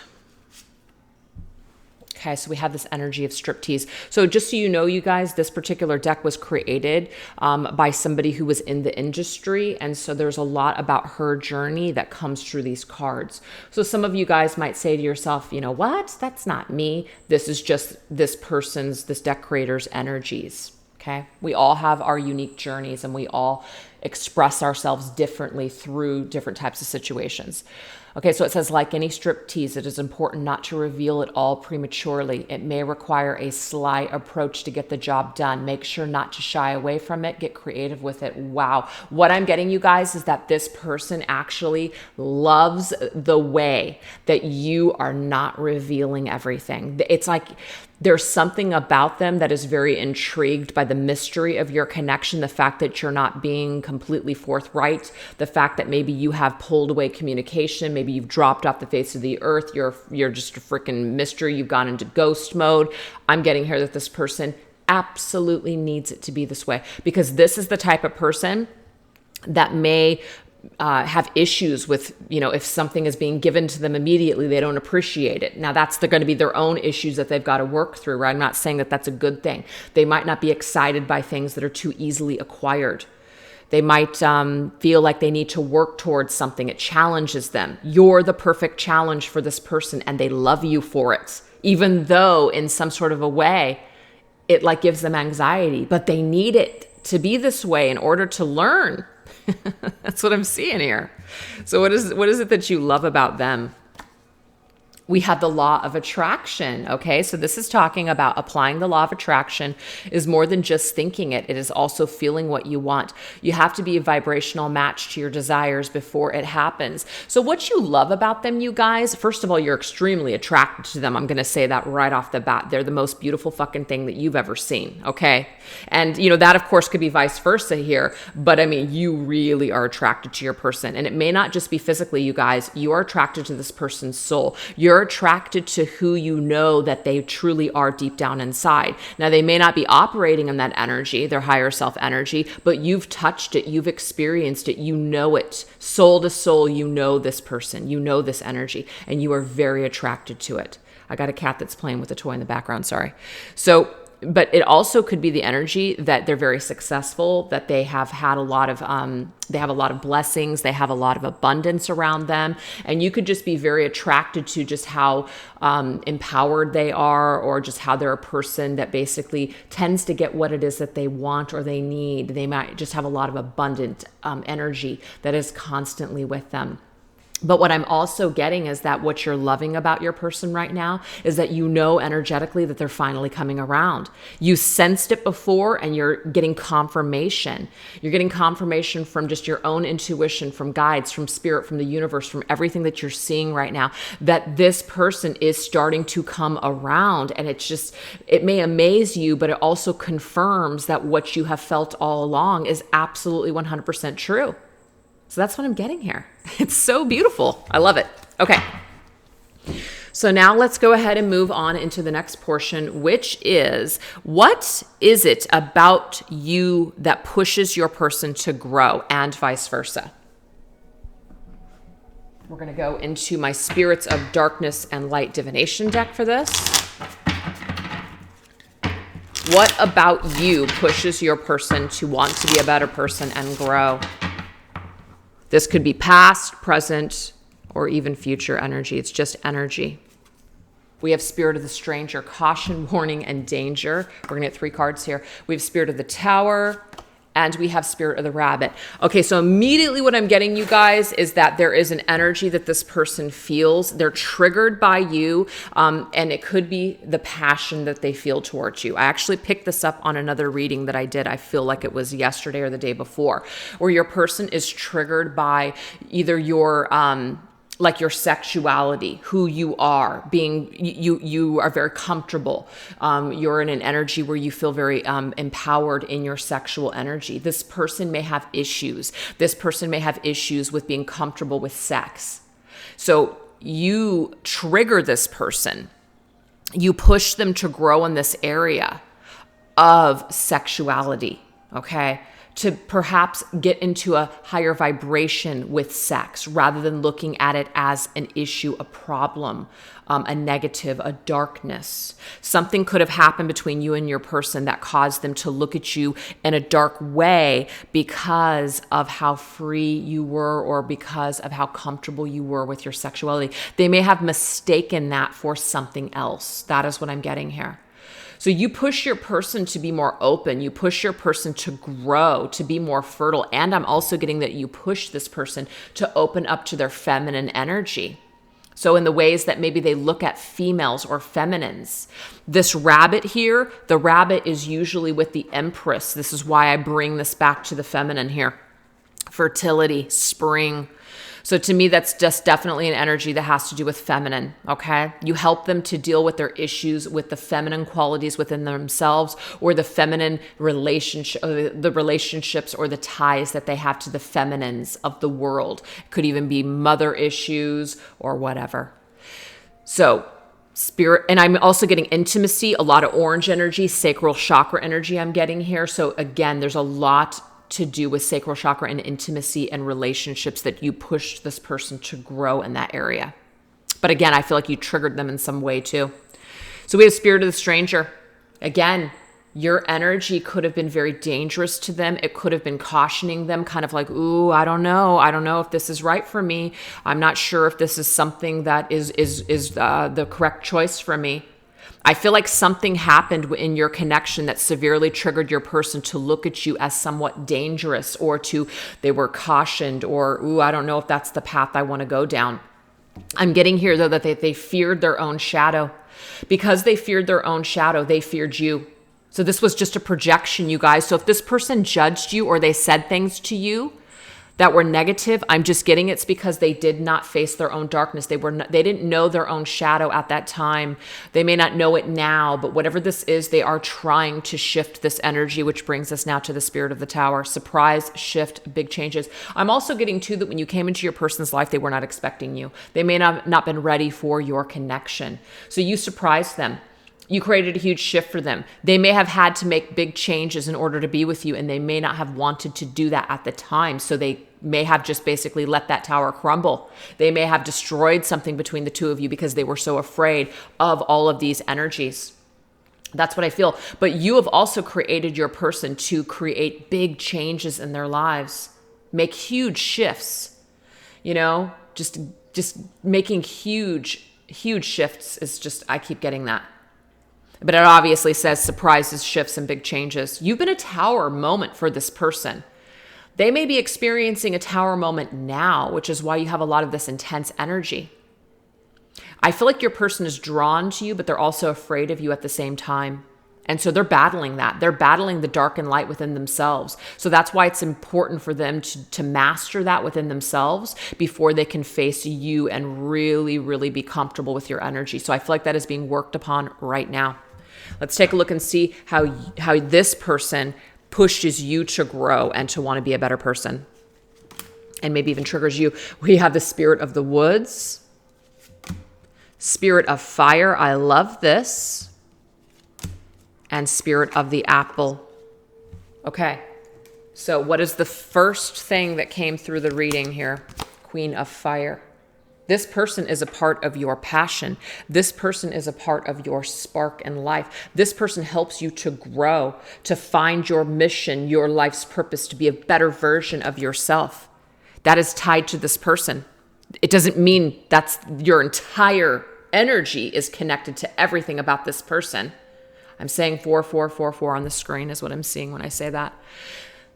Okay, so we have this energy of striptease. So just so you know, you guys, this particular deck was created by somebody who was in the industry. And so there's a lot about her journey that comes through these cards. So some of you guys might say to yourself, you know what? That's not me. This is just this deck creator's energies. Okay, we all have our unique journeys and we all express ourselves differently through different types of situations. Okay, so it says, like any striptease, it is important not to reveal it all prematurely. It may require a sly approach to get the job done. Make sure not to shy away from it. Get creative with it. Wow. What I'm getting, you guys, is that this person actually loves the way that you are not revealing everything. It's like there's something about them that is very intrigued by the mystery of your connection, the fact that you're not being completely forthright, the fact that maybe you have pulled away communication, maybe you've dropped off the face of the earth, you're just a freaking mystery, you've gone into ghost mode. I'm getting here that this person absolutely needs it to be this way, because this is the type of person that may have issues with, if something is being given to them immediately, they don't appreciate it. Now that's going to be their own issues that they've got to work through, right? I'm not saying that that's a good thing. They might not be excited by things that are too easily acquired. They might feel like they need to work towards something. It challenges them. You're the perfect challenge for this person and they love you for it, even though in some sort of a way, it like gives them anxiety, but they need it to be this way in order to learn. That's what I'm seeing here. So what is it that you love about them? We have the law of attraction. Okay, so this is talking about applying the law of attraction is more than just thinking it. It is also feeling what you want. You have to be a vibrational match to your desires before it happens. So what you love about them, you guys, first of all, you're extremely attracted to them. I'm going to say that right off the bat. They're the most beautiful fucking thing that you've ever seen. Okay. And that of course could be vice versa here, but I mean, you really are attracted to your person, and it may not just be physically, you guys, you are attracted to this person's soul. You're attracted to who you know that they truly are deep down inside. Now, they may not be operating in that energy, their higher self energy, but you've touched it, you've experienced it, you know it. Soul to soul, you know this person, you know this energy, and you are very attracted to it. I got a cat that's playing with a toy in the background, sorry. But it also could be the energy that they're very successful, that they have had a lot of blessings, they have a lot of abundance around them, and you could just be very attracted to just how empowered they are, or just how they're a person that basically tends to get what it is that they want or they need. They might just have a lot of abundant energy that is constantly with them. But what I'm also getting is that what you're loving about your person right now is that you know energetically that they're finally coming around. You sensed it before and you're getting confirmation. You're getting confirmation from just your own intuition, from guides, from spirit, from the universe, from everything that you're seeing right now, that this person is starting to come around. And it may amaze you, but it also confirms that what you have felt all along is absolutely 100% true. So that's what I'm getting here. It's so beautiful. I love it. Okay. So now let's go ahead and move on into the next portion, which is, what is it about you that pushes your person to grow, and vice versa? We're going to go into my Spirits of Darkness and Light Divination deck for this. What about you pushes your person to want to be a better person and grow? This could be past, present, or even future energy. It's just energy. We have Spirit of the Stranger, caution, warning, and danger. We're going to get 3 cards here. We have Spirit of the Tower, and we have Spirit of the Rabbit. Okay, so immediately what I'm getting, you guys, is that there is an energy that this person feels. They're triggered by you, and it could be the passion that they feel towards you. I actually picked this up on another reading that I did. I feel like it was yesterday or the day before, where your person is triggered by either your like your sexuality, who you are, being you are very comfortable. You're in an energy where you feel very empowered in your sexual energy. This person may have issues. This person may have issues with being comfortable with sex. So you trigger this person. You push them to grow in this area of sexuality, okay? To perhaps get into a higher vibration with sex rather than looking at it as an issue, a problem, a negative, a darkness. Something could have happened between you and your person that caused them to look at you in a dark way because of how free you were or because of how comfortable you were with your sexuality. They may have mistaken that for something else. That is what I'm getting here. So you push your person to be more open. You push your person to grow, to be more fertile. And I'm also getting that you push this person to open up to their feminine energy. So in the ways that maybe they look at females or feminines. This rabbit here, the rabbit is usually with the Empress. This is why I bring this back to the feminine here. Fertility, spring. So to me, that's just definitely an energy that has to do with feminine, okay? You help them to deal with their issues with the feminine qualities within themselves or the feminine relationship, the relationships or the ties that they have to the feminines of the world. It could even be mother issues or whatever. So spirit, and I'm also getting intimacy, a lot of orange energy, sacral chakra energy I'm getting here. So again, there's a lot to do with sacral chakra and intimacy and relationships that you pushed this person to grow in that area. But again, I feel like you triggered them in some way too. So we have Spirit of the Stranger. Again, your energy could have been very dangerous to them. It could have been cautioning them, kind of like, ooh, I don't know if this is right for me. I'm not sure if this is something that is the correct choice for me. I feel like something happened in your connection that severely triggered your person to look at you as somewhat dangerous, or they were cautioned, or, ooh, I don't know if that's the path I want to go down. I'm getting here, though, that they feared their own shadow. Because they feared their own shadow, they feared you. So this was just a projection, you guys. So if this person judged you or they said things to you that were negative, I'm just getting it's because they did not face their own darkness. They didn't know their own shadow at that time. They may not know it now, but whatever this is, they are trying to shift this energy, which brings us now to the Spirit of the Tower. Surprise, shift, big changes. I'm also getting too that when you came into your person's life, they were not expecting you. They may not been ready for your connection. So you surprised them. You created a huge shift for them. They may have had to make big changes in order to be with you, and they may not have wanted to do that at the time. So they may have just basically let that tower crumble. They may have destroyed something between the two of you because they were so afraid of all of these energies. That's what I feel. But you have also created your person to create big changes in their lives, make huge shifts, just making huge shifts is just, I keep getting that. But it obviously says surprises, shifts, and big changes. You've been a tower moment for this person. They may be experiencing a tower moment now, which is why you have a lot of this intense energy. I feel like your person is drawn to you, but they're also afraid of you at the same time. And so they're battling that. They're battling the dark and light within themselves. So that's why it's important for them to master that within themselves before they can face you and really, really be comfortable with your energy. So I feel like that is being worked upon right now. Let's take a look and see how this person pushes you to grow and to want to be a better person, and maybe even triggers you. We have the Spirit of the Woods, Spirit of Fire. I love this. And Spirit of the Apple. Okay. So what is the first thing that came through the reading here? Queen of Fire. This person is a part of your passion. This person is a part of your spark in life. This person helps you to grow, to find your mission, your life's purpose, to be a better version of yourself. That is tied to this person. It doesn't mean that's your entire energy is connected to everything about this person. I'm saying 4444 on the screen is what I'm seeing when I say that.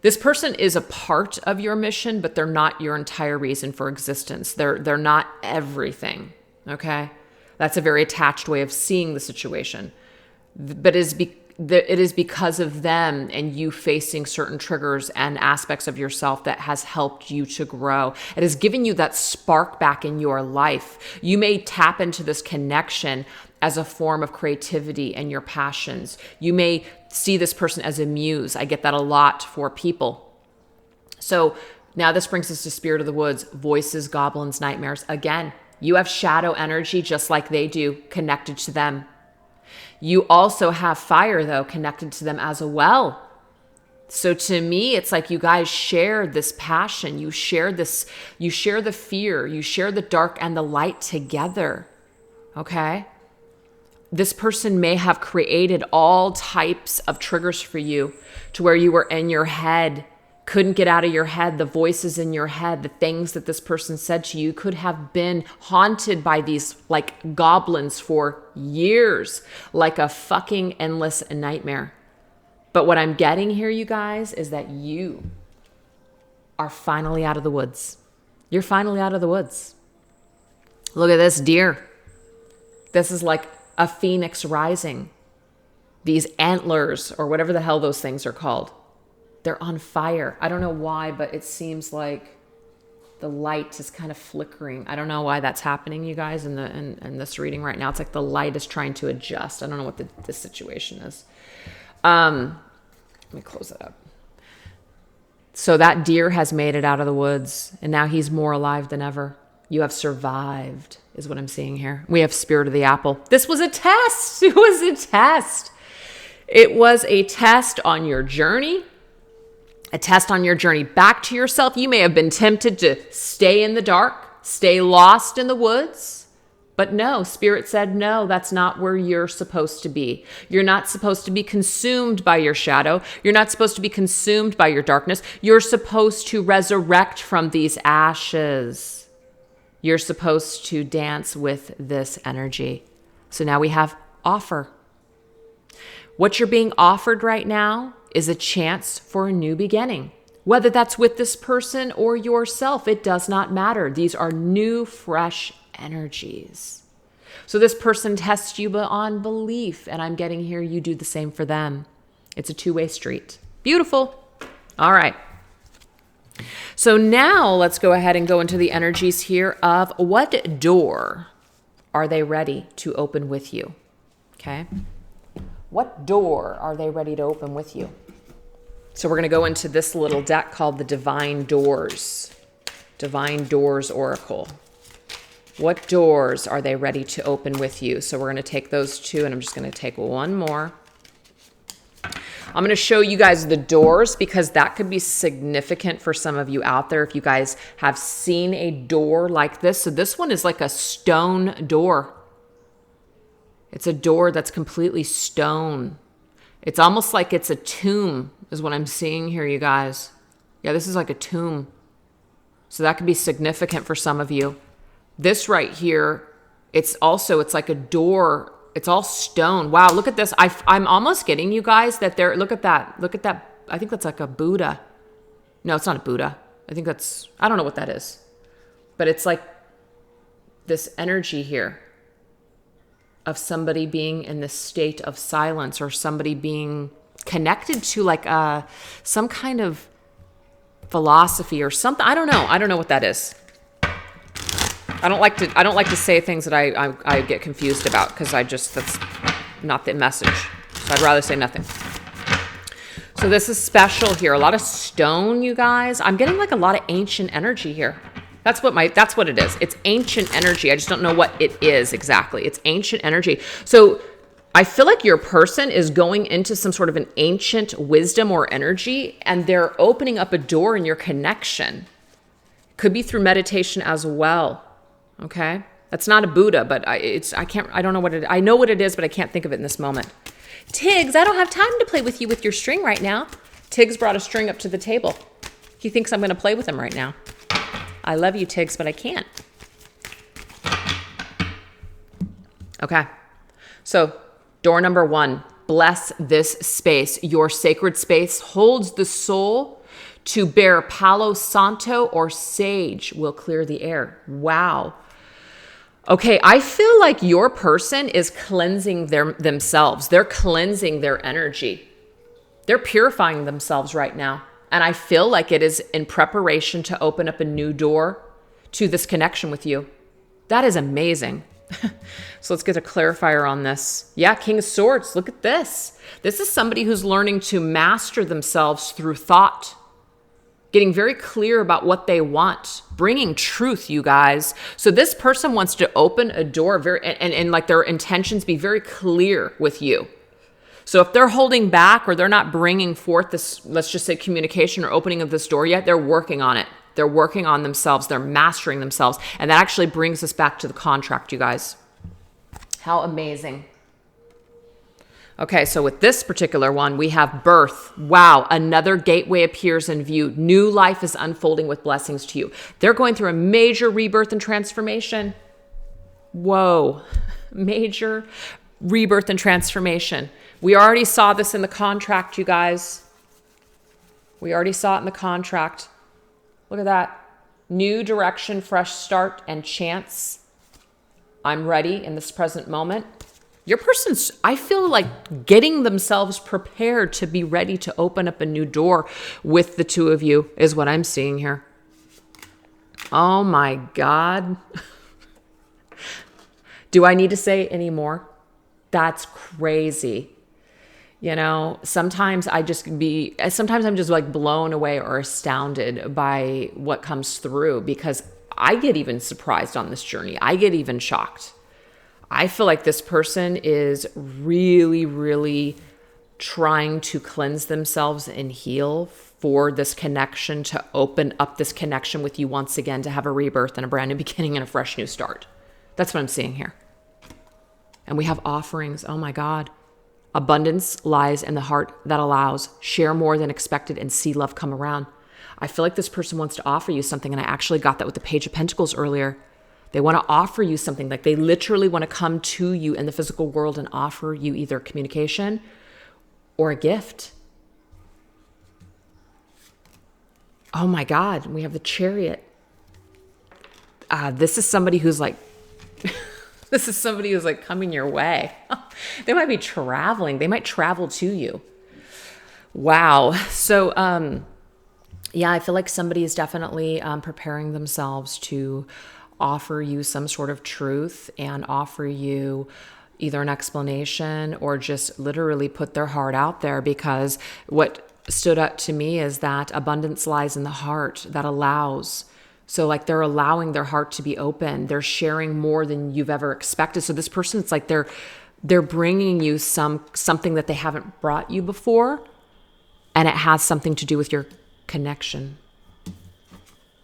This person is a part of your mission, but they're not your entire reason for existence. They're not everything, okay? That's a very attached way of seeing the situation. But it is because of them and you facing certain triggers and aspects of yourself that has helped you to grow. It has given you that spark back in your life. You may tap into this connection as a form of creativity and your passions. You may see this person as a muse. I get that a lot for people. So now this brings us to Spirit of the Woods, voices, goblins, nightmares. Again, you have shadow energy just like they do connected to them. You also have fire though connected to them as well. So to me, it's like you guys share this passion. You share the fear, you share the dark and the light together. Okay? This person may have created all types of triggers for you to where you were in your head, couldn't get out of your head, the voices in your head, the things that this person said to you could have been haunted by these like goblins for years, like a fucking endless nightmare. But what I'm getting here, you guys, is that you are finally out of the woods. You're finally out of the woods. Look at this deer. This is like a phoenix rising. These antlers, or whatever the hell those things are called, they're on fire. I don't know why, but it seems like the light is kind of flickering. I don't know why that's happening, you guys, in this reading right now. It's like the light is trying to adjust. I don't know what the situation is. Let me close it up. So that deer has made it out of the woods, and now he's more alive than ever. You have survived, is what I'm seeing here. We have Spirit of the Apple. This was a test. It was a test. It was a test on your journey, a test on your journey back to yourself. You may have been tempted to stay in the dark, stay lost in the woods. But no, Spirit said, no, that's not where you're supposed to be. You're not supposed to be consumed by your shadow. You're not supposed to be consumed by your darkness. You're supposed to resurrect from these ashes. You're supposed to dance with this energy. So now we have offer. What you're being offered right now is a chance for a new beginning. Whether that's with this person or yourself, it does not matter. These are new, fresh energies. So this person tests you on belief, and I'm getting here you do the same for them. It's a two-way street. Beautiful. All right. So now let's go ahead and go into the energies here of what door are they ready to open with you? Okay. What door are they ready to open with you? So we're going to go into this little deck called the Divine Doors. Divine Doors Oracle. What doors are they ready to open with you? So we're going to take those two, and I'm just going to take one more. I'm going to show you guys the doors because that could be significant for some of you out there if you guys have seen a door like this. So this one is like a stone door. It's a door that's completely stone. It's almost like it's a tomb is what I'm seeing here, you guys. Yeah, this is like a tomb. So that could be significant for some of you. This right here, it's like a door. It's all stone. Wow, look at this. I'm almost getting you guys that there. Look at that. Look at that. I think that's like a Buddha. No, it's not a Buddha. I don't know what that is. But it's like this energy here of somebody being in this state of silence or somebody being connected to like some kind of philosophy or something. I don't know what that is. I don't like to say things that I get confused about because that's not the message. So I'd rather say nothing. So this is special here. A lot of stone, you guys. I'm getting like a lot of ancient energy here. That's what it is. It's ancient energy. I just don't know what it is exactly. It's ancient energy. So I feel like your person is going into some sort of an ancient wisdom or energy, and they're opening up a door in your connection. Could be through meditation as well. Okay. That's not a Buddha, but I don't know what I know what it is, but I can't think of it in this moment. Tiggs, I don't have time to play with you with your string right now. Tiggs brought a string up to the table. He thinks I'm going to play with him right now. I love you, Tiggs, but I can't. Okay. So door number 1, bless this space. Your sacred space holds the soul to bear Palo Santo or sage will clear the air. Wow. Okay, I feel like your person is cleansing themselves. They're cleansing their energy. They're purifying themselves right now. And I feel like it is in preparation to open up a new door to this connection with you. That is amazing. So let's get a clarifier on this. Yeah, King of Swords, look at this. This is somebody who's learning to master themselves through thought. Getting very clear about what they want, bringing truth, you guys. So this person wants to open a door and like their intentions be very clear with you. So if they're holding back or they're not bringing forth this, let's just say communication or opening of this door yet, they're working on it. They're working on themselves. They're mastering themselves. And that actually brings us back to the contract, you guys. How amazing. Okay, so with this particular one, we have birth. Wow, another gateway appears in view. New life is unfolding with blessings to you. They're going through a major rebirth and transformation. Whoa, major rebirth and transformation. We already saw this in the contract, you guys. We already saw it in the contract. Look at that. New direction, fresh start, and chance. I'm ready in this present moment. Your person's, I feel like getting themselves prepared to be ready to open up a new door with the two of you is what I'm seeing here. Oh my God. Do I need to say any more? That's crazy. You know, sometimes I'm just like blown away or astounded by what comes through because I get even surprised on this journey. I get even shocked. I feel like this person is really, really trying to cleanse themselves and heal for this connection, to open up this connection with you once again, to have a rebirth and a brand new beginning and a fresh new start. That's what I'm seeing here. And we have offerings. Oh my God. Abundance lies in the heart that allows. Share more than expected and see love come around. I feel like this person wants to offer you something, and I actually got that with the Page of Pentacles earlier. They want to offer you something, like they literally want to come to you in the physical world and offer you either communication or a gift. Oh my God, we have the Chariot. This is somebody who's like, this is somebody who's like coming your way. They might be traveling. They might travel to you. Wow. So, yeah, I feel like somebody is definitely preparing themselves to offer you some sort of truth and offer you either an explanation or just literally put their heart out there, because what stood out to me is that abundance lies in the heart that allows. So like they're allowing their heart to be open. They're sharing more than you've ever expected. So this person, it's like they're bringing you something that they haven't brought you before, and it has something to do with your connection.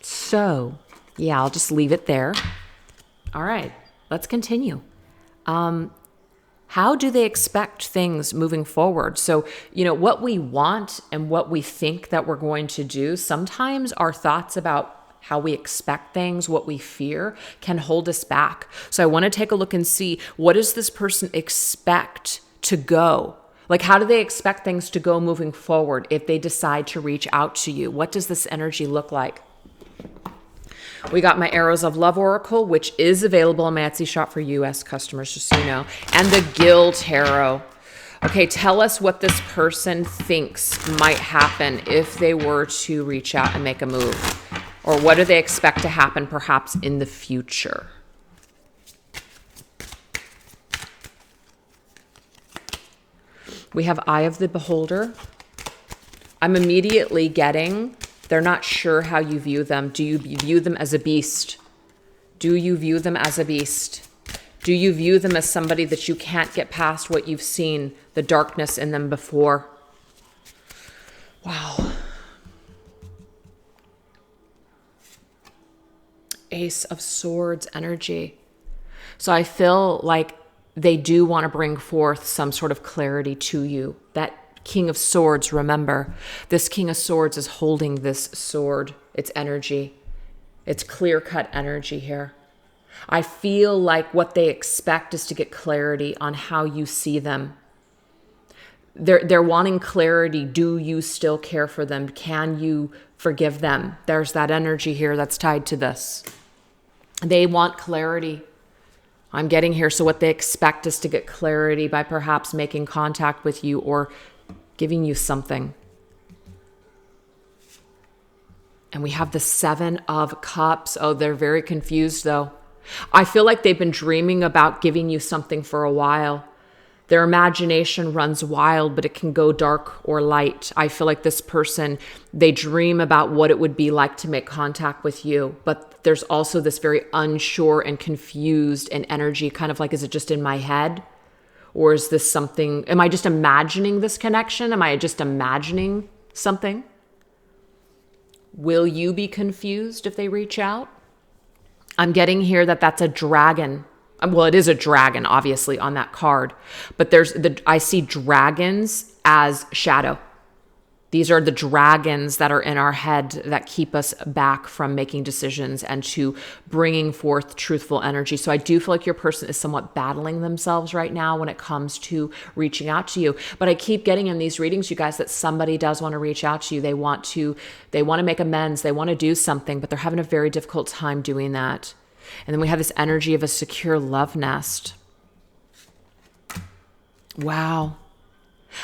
So yeah, I'll just leave it there. All right, let's continue. How do they expect things moving forward? So, you know, what we want and what we think that we're going to do, sometimes our thoughts about how we expect things, what we fear, can hold us back. So I want to take a look and see, what does this person expect to go? Like, how do they expect things to go moving forward if they decide to reach out to you? What does this energy look like? We got my Arrows of Love Oracle, which is available on my Etsy shop for US customers, just so you know, and the Gill Tarot. Okay, tell us what this person thinks might happen if they were to reach out and make a move. Or what do they expect to happen perhaps in the future? We have Eye of the Beholder. I'm immediately getting, they're not sure how you view them. Do you view them as a beast? Do you view them as a beast? Do you view them as somebody that you can't get past what you've seen, the darkness in them before? Wow. Ace of Swords energy. So I feel like they do want to bring forth some sort of clarity to you. That King of Swords, remember, this King of Swords is holding this sword. It's energy. It's clear-cut energy here. I feel like what they expect is to get clarity on how you see them. They're wanting clarity. Do you still care for them? Can you forgive them? There's that energy here that's tied to this. They want clarity. I'm getting here. So what they expect is to get clarity by perhaps making contact with you or giving you something. And we have the Seven of Cups. Oh, they're very confused though. I feel like they've been dreaming about giving you something for a while. Their imagination runs wild, but it can go dark or light. I feel like this person, they dream about what it would be like to make contact with you. But there's also this very unsure and confused and energy, kind of like, is it just in my head? Or is this something, am I just imagining this connection? Am I just imagining something? Will you be confused if they reach out? I'm getting here that that's a dragon. Well, it is a dragon, obviously, on that card. But I see dragons as shadow. These are the dragons that are in our head that keep us back from making decisions and to bringing forth truthful energy. So I do feel like your person is somewhat battling themselves right now when it comes to reaching out to you. But I keep getting in these readings, you guys, that somebody does want to reach out to you. They want to make amends. They want to do something, but they're having a very difficult time doing that. And then we have this energy of a secure love nest. Wow.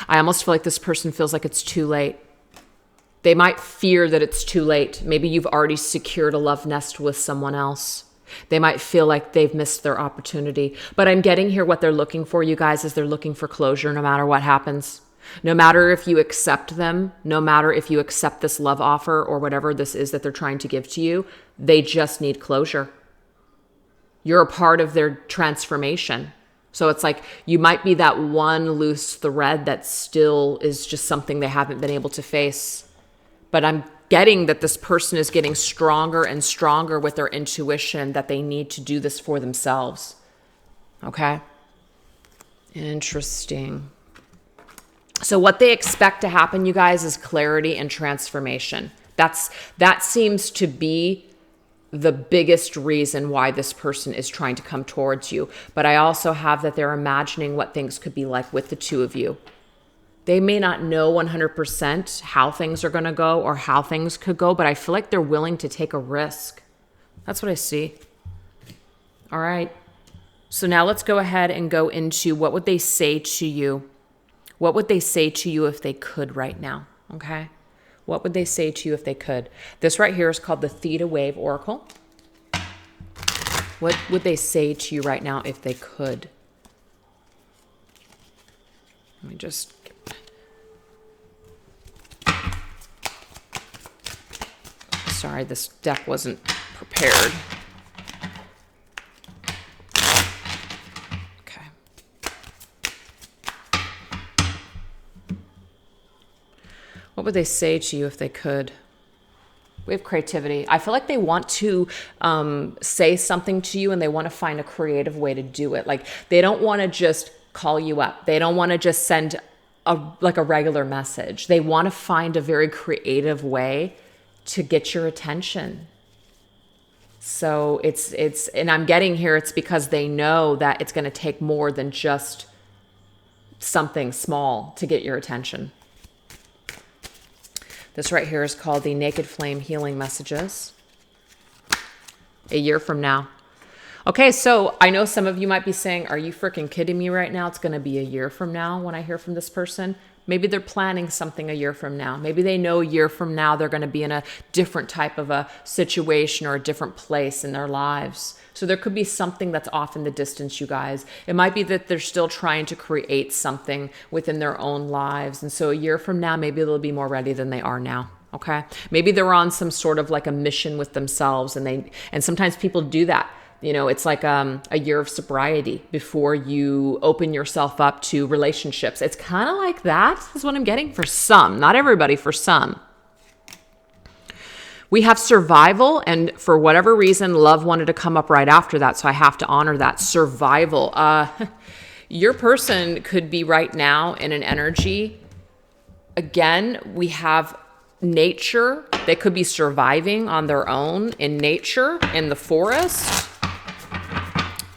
I almost feel like this person feels like it's too late. They might fear that it's too late. Maybe you've already secured a love nest with someone else. They might feel like they've missed their opportunity. But I'm getting here what they're looking for, you guys, is they're looking for closure no matter what happens. No matter if you accept them, no matter if you accept this love offer or whatever this is that they're trying to give to you, they just need closure. You're a part of their transformation. So it's like you might be that one loose thread that still is just something they haven't been able to face. But I'm getting that this person is getting stronger and stronger with their intuition that they need to do this for themselves. Okay? Interesting. So what they expect to happen, you guys, is clarity and transformation. That seems to be the biggest reason why this person is trying to come towards you. But I also have that they're imagining what things could be like with the two of you. They may not know 100% how things are going to go or how things could go, but I feel like they're willing to take a risk. That's what I see. All right. So now let's go ahead and go into what would they say to you? What would they say to you if they could right now? Okay. What would they say to you if they could? This right here is called the Theta Wave Oracle. What would they say to you right now if they could? Let me just... Sorry, this deck wasn't prepared. Okay. What would they say to you if they could? We have creativity. I feel like they want to say something to you and they want to find a creative way to do it. Like they don't want to just call you up. They don't want to just send a regular message. They want to find a very creative way to get your attention. So it's, and I'm getting here, it's because they know that it's going to take more than just something small to get your attention. This right here is called the Naked Flame Healing Messages. A year from now. Okay, so I know some of you might be saying, are you freaking kidding me right now? It's going to be a year from now when I hear from this person. Maybe they're planning something a year from now. Maybe they know a year from now they're going to be in a different type of a situation or a different place in their lives. So there could be something that's off in the distance, you guys. It might be that they're still trying to create something within their own lives. And so a year from now, maybe they'll be more ready than they are now. Okay. Maybe they're on some sort of like a mission with themselves, and sometimes people do that. You know, it's like a year of sobriety before you open yourself up to relationships. It's kind of like that is what I'm getting for some, not everybody, for some. We have survival, and for whatever reason, love wanted to come up right after that, so I have to honor that. Survival. Your person could be right now in an energy. Again, we have nature. They could be surviving on their own in nature, in the forest,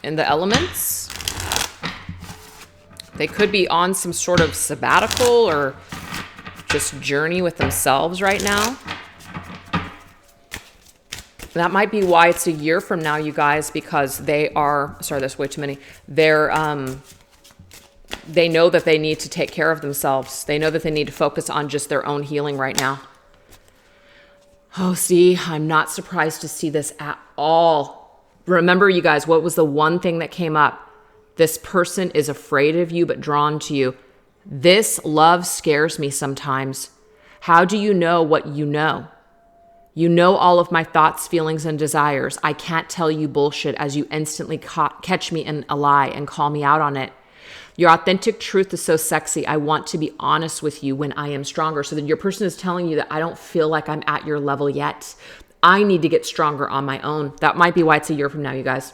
in the elements. They could be on some sort of sabbatical or just journey with themselves right now. That might be why it's a year from now, you guys, because they are, sorry, there's way too many. They know that they need to take care of themselves. They know that they need to focus on just their own healing right now. Oh, see, I'm not surprised to see this at all. Remember, you guys, what was the one thing that came up? This person is afraid of you, but drawn to you. This love scares me sometimes. How do you know what you know? You know all of my thoughts, feelings, and desires. I can't tell you bullshit as you instantly catch me in a lie and call me out on it. Your authentic truth is so sexy. I want to be honest with you when I am stronger. So then your person is telling you that I don't feel like I'm at your level yet. I need to get stronger on my own. That might be why it's a year from now, you guys.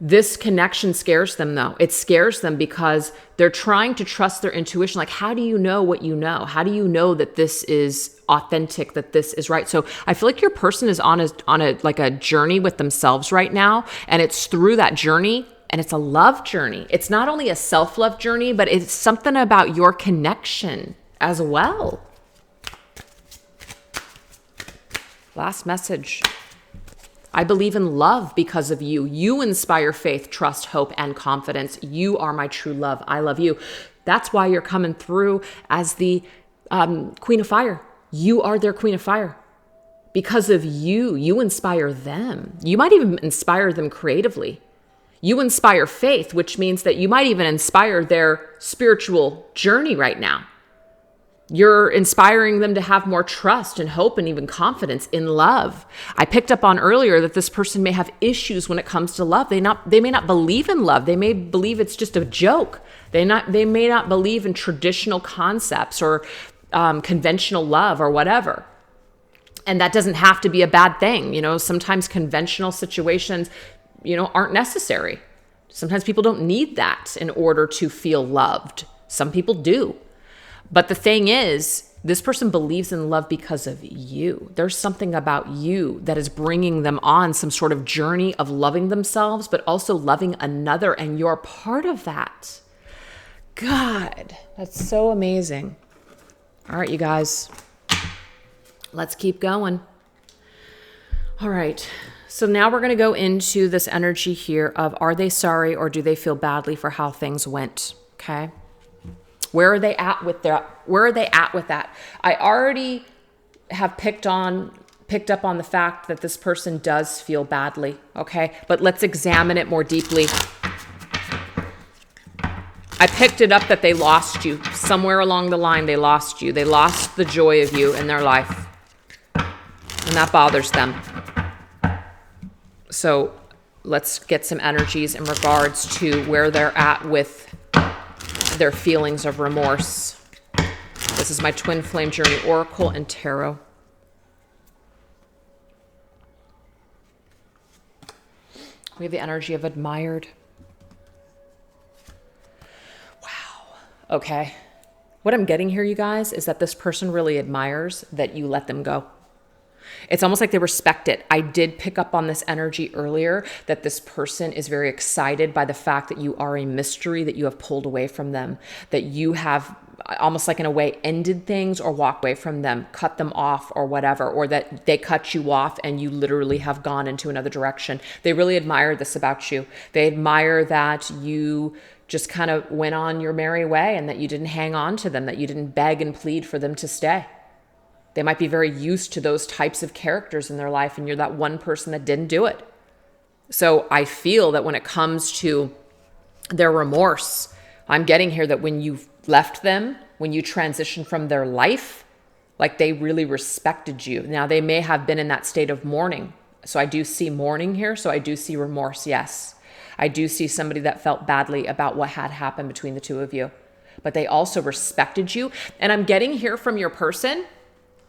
This connection scares them, though. It scares them because they're trying to trust their intuition. Like, how do you know what you know? How do you know that this is authentic, that this is right? So I feel like your person is on a journey with themselves right now, and it's through that journey, and it's a love journey. It's not only a self-love journey, but it's something about your connection as well. Last message. I believe in love because of you. You inspire faith, trust, hope, and confidence. You are my true love. I love you. That's why you're coming through as the Queen of Fire. You are their Queen of Fire. Because of you, you inspire them. You might even inspire them creatively. You inspire faith, which means that you might even inspire their spiritual journey right now. You're inspiring them to have more trust and hope and even confidence in love. I picked up on earlier that this person may have issues when it comes to love. They may not believe in love. They may believe it's just a joke. They may not believe in traditional concepts or conventional love or whatever. And that doesn't have to be a bad thing. You know, sometimes conventional situations, aren't necessary. Sometimes people don't need that in order to feel loved. Some people do. But the thing is, this person believes in love because of you. There's something about you that is bringing them on some sort of journey of loving themselves, but also loving another, and you're part of that. God, that's so amazing. All right, you guys, let's keep going. All right. So now we're going to go into this energy here of, are they sorry or do they feel badly for how things went? Okay. Where are they at with that? I already have picked up on the fact that this person does feel badly. Okay. But let's examine it more deeply. I picked it up that they lost you. Somewhere along the line, they lost you. They lost the joy of you in their life. And that bothers them. So let's get some energies in regards to where they're at with their feelings of remorse. This is my Twin Flame Journey Oracle and Tarot. We have the energy of admired. Wow. Okay. What I'm getting here, you guys, is that this person really admires that you let them go. It's almost like they respect it. I did pick up on this energy earlier, that this person is very excited by the fact that you are a mystery, that you have pulled away from them, that you have almost like in a way ended things or walked away from them, cut them off or whatever, or that they cut you off and you literally have gone into another direction. They really admire this about you. They admire that you just kind of went on your merry way and that you didn't hang on to them, that you didn't beg and plead for them to stay. They might be very used to those types of characters in their life, and you're that one person that didn't do it. So I feel that when it comes to their remorse, I'm getting here that when you left them, when you transitioned from their life, like they really respected you. Now, they may have been in that state of mourning. So I do see mourning here. So I do see remorse, yes. I do see somebody that felt badly about what had happened between the two of you. But they also respected you. And I'm getting here from your person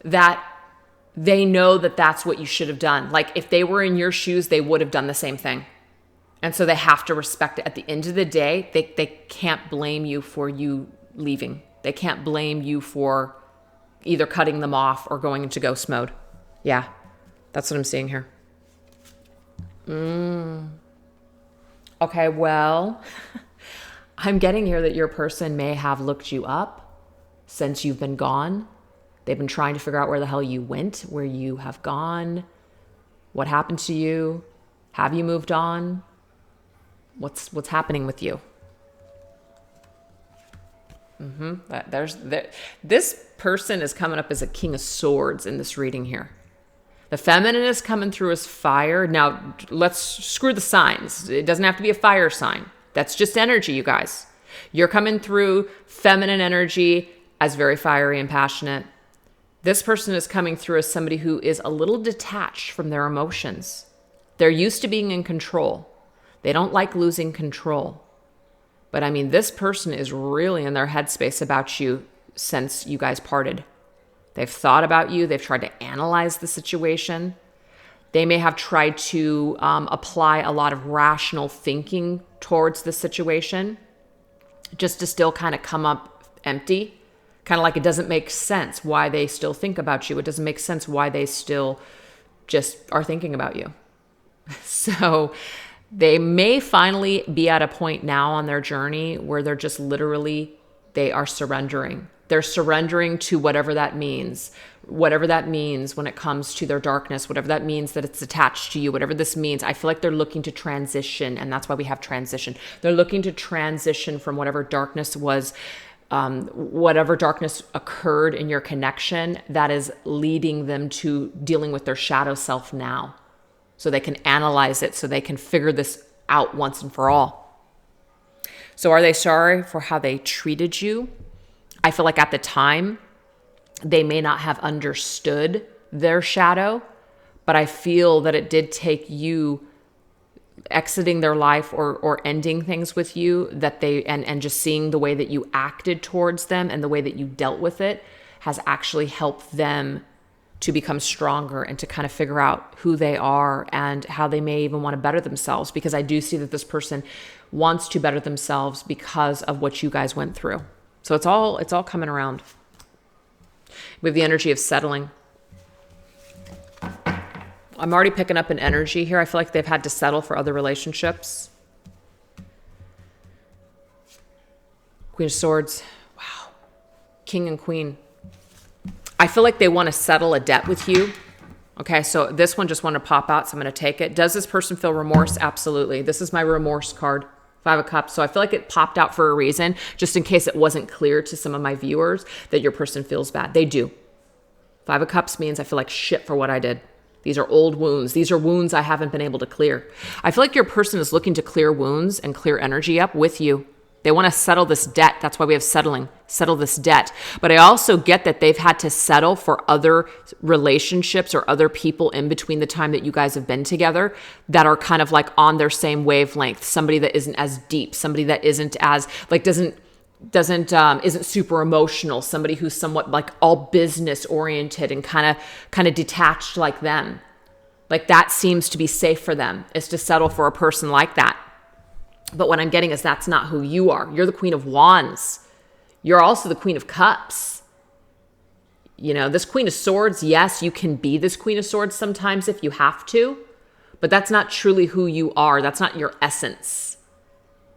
that they know that that's what you should have done. Like if they were in your shoes, they would have done the same thing. And so they have to respect it. At the end of the day, they can't blame you for you leaving. They can't blame you for either cutting them off or going into ghost mode. Yeah, that's what I'm seeing here. Okay, well, I'm getting here that your person may have looked you up since you've been gone. They've been trying to figure out where the hell you went, where you have gone, what happened to you. Have you moved on? What's happening with you? This person is coming up as a King of Swords in this reading here. The feminine is coming through as fire. Now, let's screw the signs. It doesn't have to be a fire sign. That's just energy, you guys. You're coming through feminine energy as very fiery and passionate. This person is coming through as somebody who is a little detached from their emotions. They're used to being in control. They don't like losing control. But I mean, this person is really in their headspace about you since you guys parted. They've thought about you. They've tried to analyze the situation. They may have tried to apply a lot of rational thinking towards the situation just to still kind of come up empty. Kind of like it doesn't make sense why they still think about you. It doesn't make sense why they still just are thinking about you. So they may finally be at a point now on their journey where they're just literally, they are surrendering. They're surrendering to whatever that means when it comes to their darkness, whatever that means that it's attached to you, whatever this means. I feel like they're looking to transition, and that's why we have transition. They're looking to transition from whatever darkness was, whatever darkness occurred in your connection that is leading them to dealing with their shadow self now. So they can analyze it, so they can figure this out once and for all. So are they sorry for how they treated you? I feel like at the time, they may not have understood their shadow, but I feel that it did take you exiting their life or ending things with you, that they and just seeing the way that you acted towards them and the way that you dealt with it has actually helped them to become stronger and to kind of figure out who they are and how they may even want to better themselves, because I do see that this person wants to better themselves because of what you guys went through. So it's all coming around. We have the energy of settling. I'm already picking up an energy here. I feel like they've had to settle for other relationships. Queen of Swords. Wow. King and Queen. I feel like they want to settle a debt with you. Okay, so this one just wanted to pop out, so I'm going to take it. Does this person feel remorse? Absolutely. This is my remorse card. 5 of Cups. So I feel like it popped out for a reason, just in case it wasn't clear to some of my viewers that your person feels bad. They do. 5 of Cups means I feel like shit for what I did. These are old wounds. These are wounds I haven't been able to clear. I feel like your person is looking to clear wounds and clear energy up with you. They want to settle this debt. That's why we have settling. Settle this debt. But I also get that they've had to settle for other relationships or other people in between the time that you guys have been together that are kind of like on their same wavelength. Somebody that isn't as deep. Somebody that isn't as like isn't super emotional. Somebody who's somewhat like all business oriented and kind of detached like them. Like that seems to be safe for them, is to settle for a person like that. But what I'm getting is that's not who you are. You're the Queen of Wands. You're also the Queen of Cups. You know, this Queen of Swords, yes, you can be this Queen of Swords sometimes if you have to, but that's not truly who you are. That's not your essence.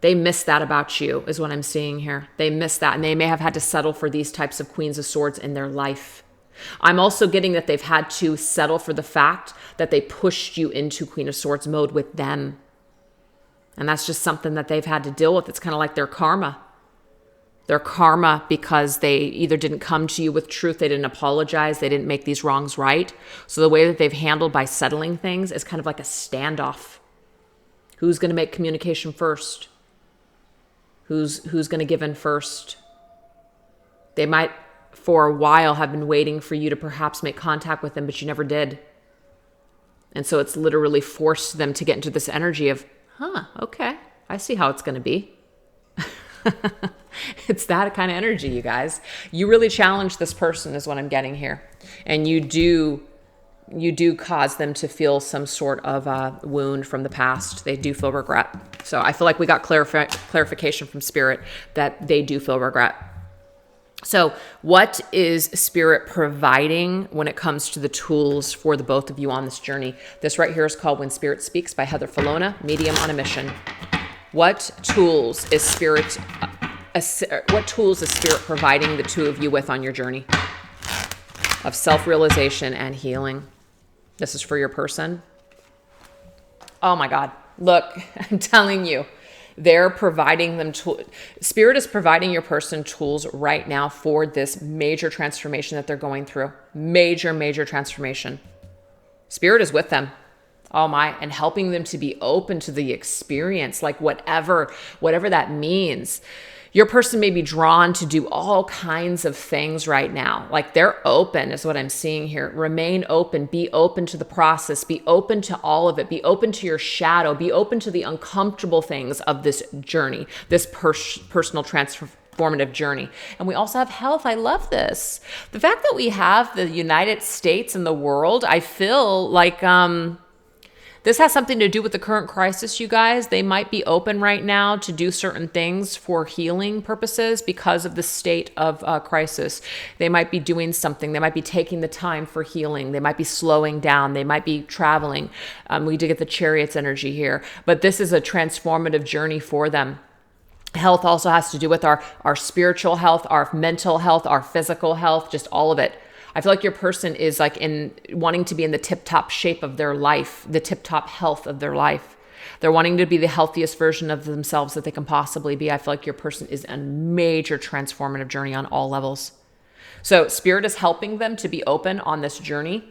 They miss that about you, is what I'm seeing here. They miss that, and they may have had to settle for these types of Queens of Swords in their life. I'm also getting that they've had to settle for the fact that they pushed you into Queen of Swords mode with them. And that's just something that they've had to deal with. It's kind of like their karma. Their karma, because they either didn't come to you with truth, they didn't apologize, they didn't make these wrongs right. So the way that they've handled by settling things is kind of like a standoff. Who's going to make communication first? Who's going to give in first? They might, for a while, have been waiting for you to perhaps make contact with them, but you never did. And so it's literally forced them to get into this energy of, okay, I see how it's going to be. It's that kind of energy, you guys. You really challenge this person is what I'm getting here. And you do you do cause them to feel some sort of wound from the past. They do feel regret. So I feel like we got clarification from Spirit that they do feel regret. So what is Spirit providing when it comes to the tools for the both of you on this journey? This right here is called When Spirit Speaks by Heather Filona, Medium on a Mission. What tools is Spirit providing the two of you with on your journey of self-realization and healing? This is for your person. Oh my God. Look, I'm telling you, they're providing them Spirit is providing your person tools right now for this major transformation that they're going through. Major transformation. Spirit is with them. Oh my, and helping them to be open to the experience, like whatever that means. Your person may be drawn to do all kinds of things right now. Like they're open is what I'm seeing here. Remain open. Be open to the process. Be open to all of it. Be open to your shadow. Be open to the uncomfortable things of this journey, this personal transformative journey. And we also have health. I love this. The fact that we have the United States and the world, I feel like this has something to do with the current crisis, you guys. They might be open right now to do certain things for healing purposes because of the state of crisis. They might be doing something. They might be taking the time for healing. They might be slowing down. They might be traveling. We did get the Chariots energy here, but this is a transformative journey for them. Health also has to do with our spiritual health, our mental health, our physical health, just all of it. I feel like your person is like wanting to be in the tip-top shape of their life, the tip-top health of their life. They're wanting to be the healthiest version of themselves that they can possibly be. I feel like your person is a major transformative journey on all levels. So Spirit is helping them to be open on this journey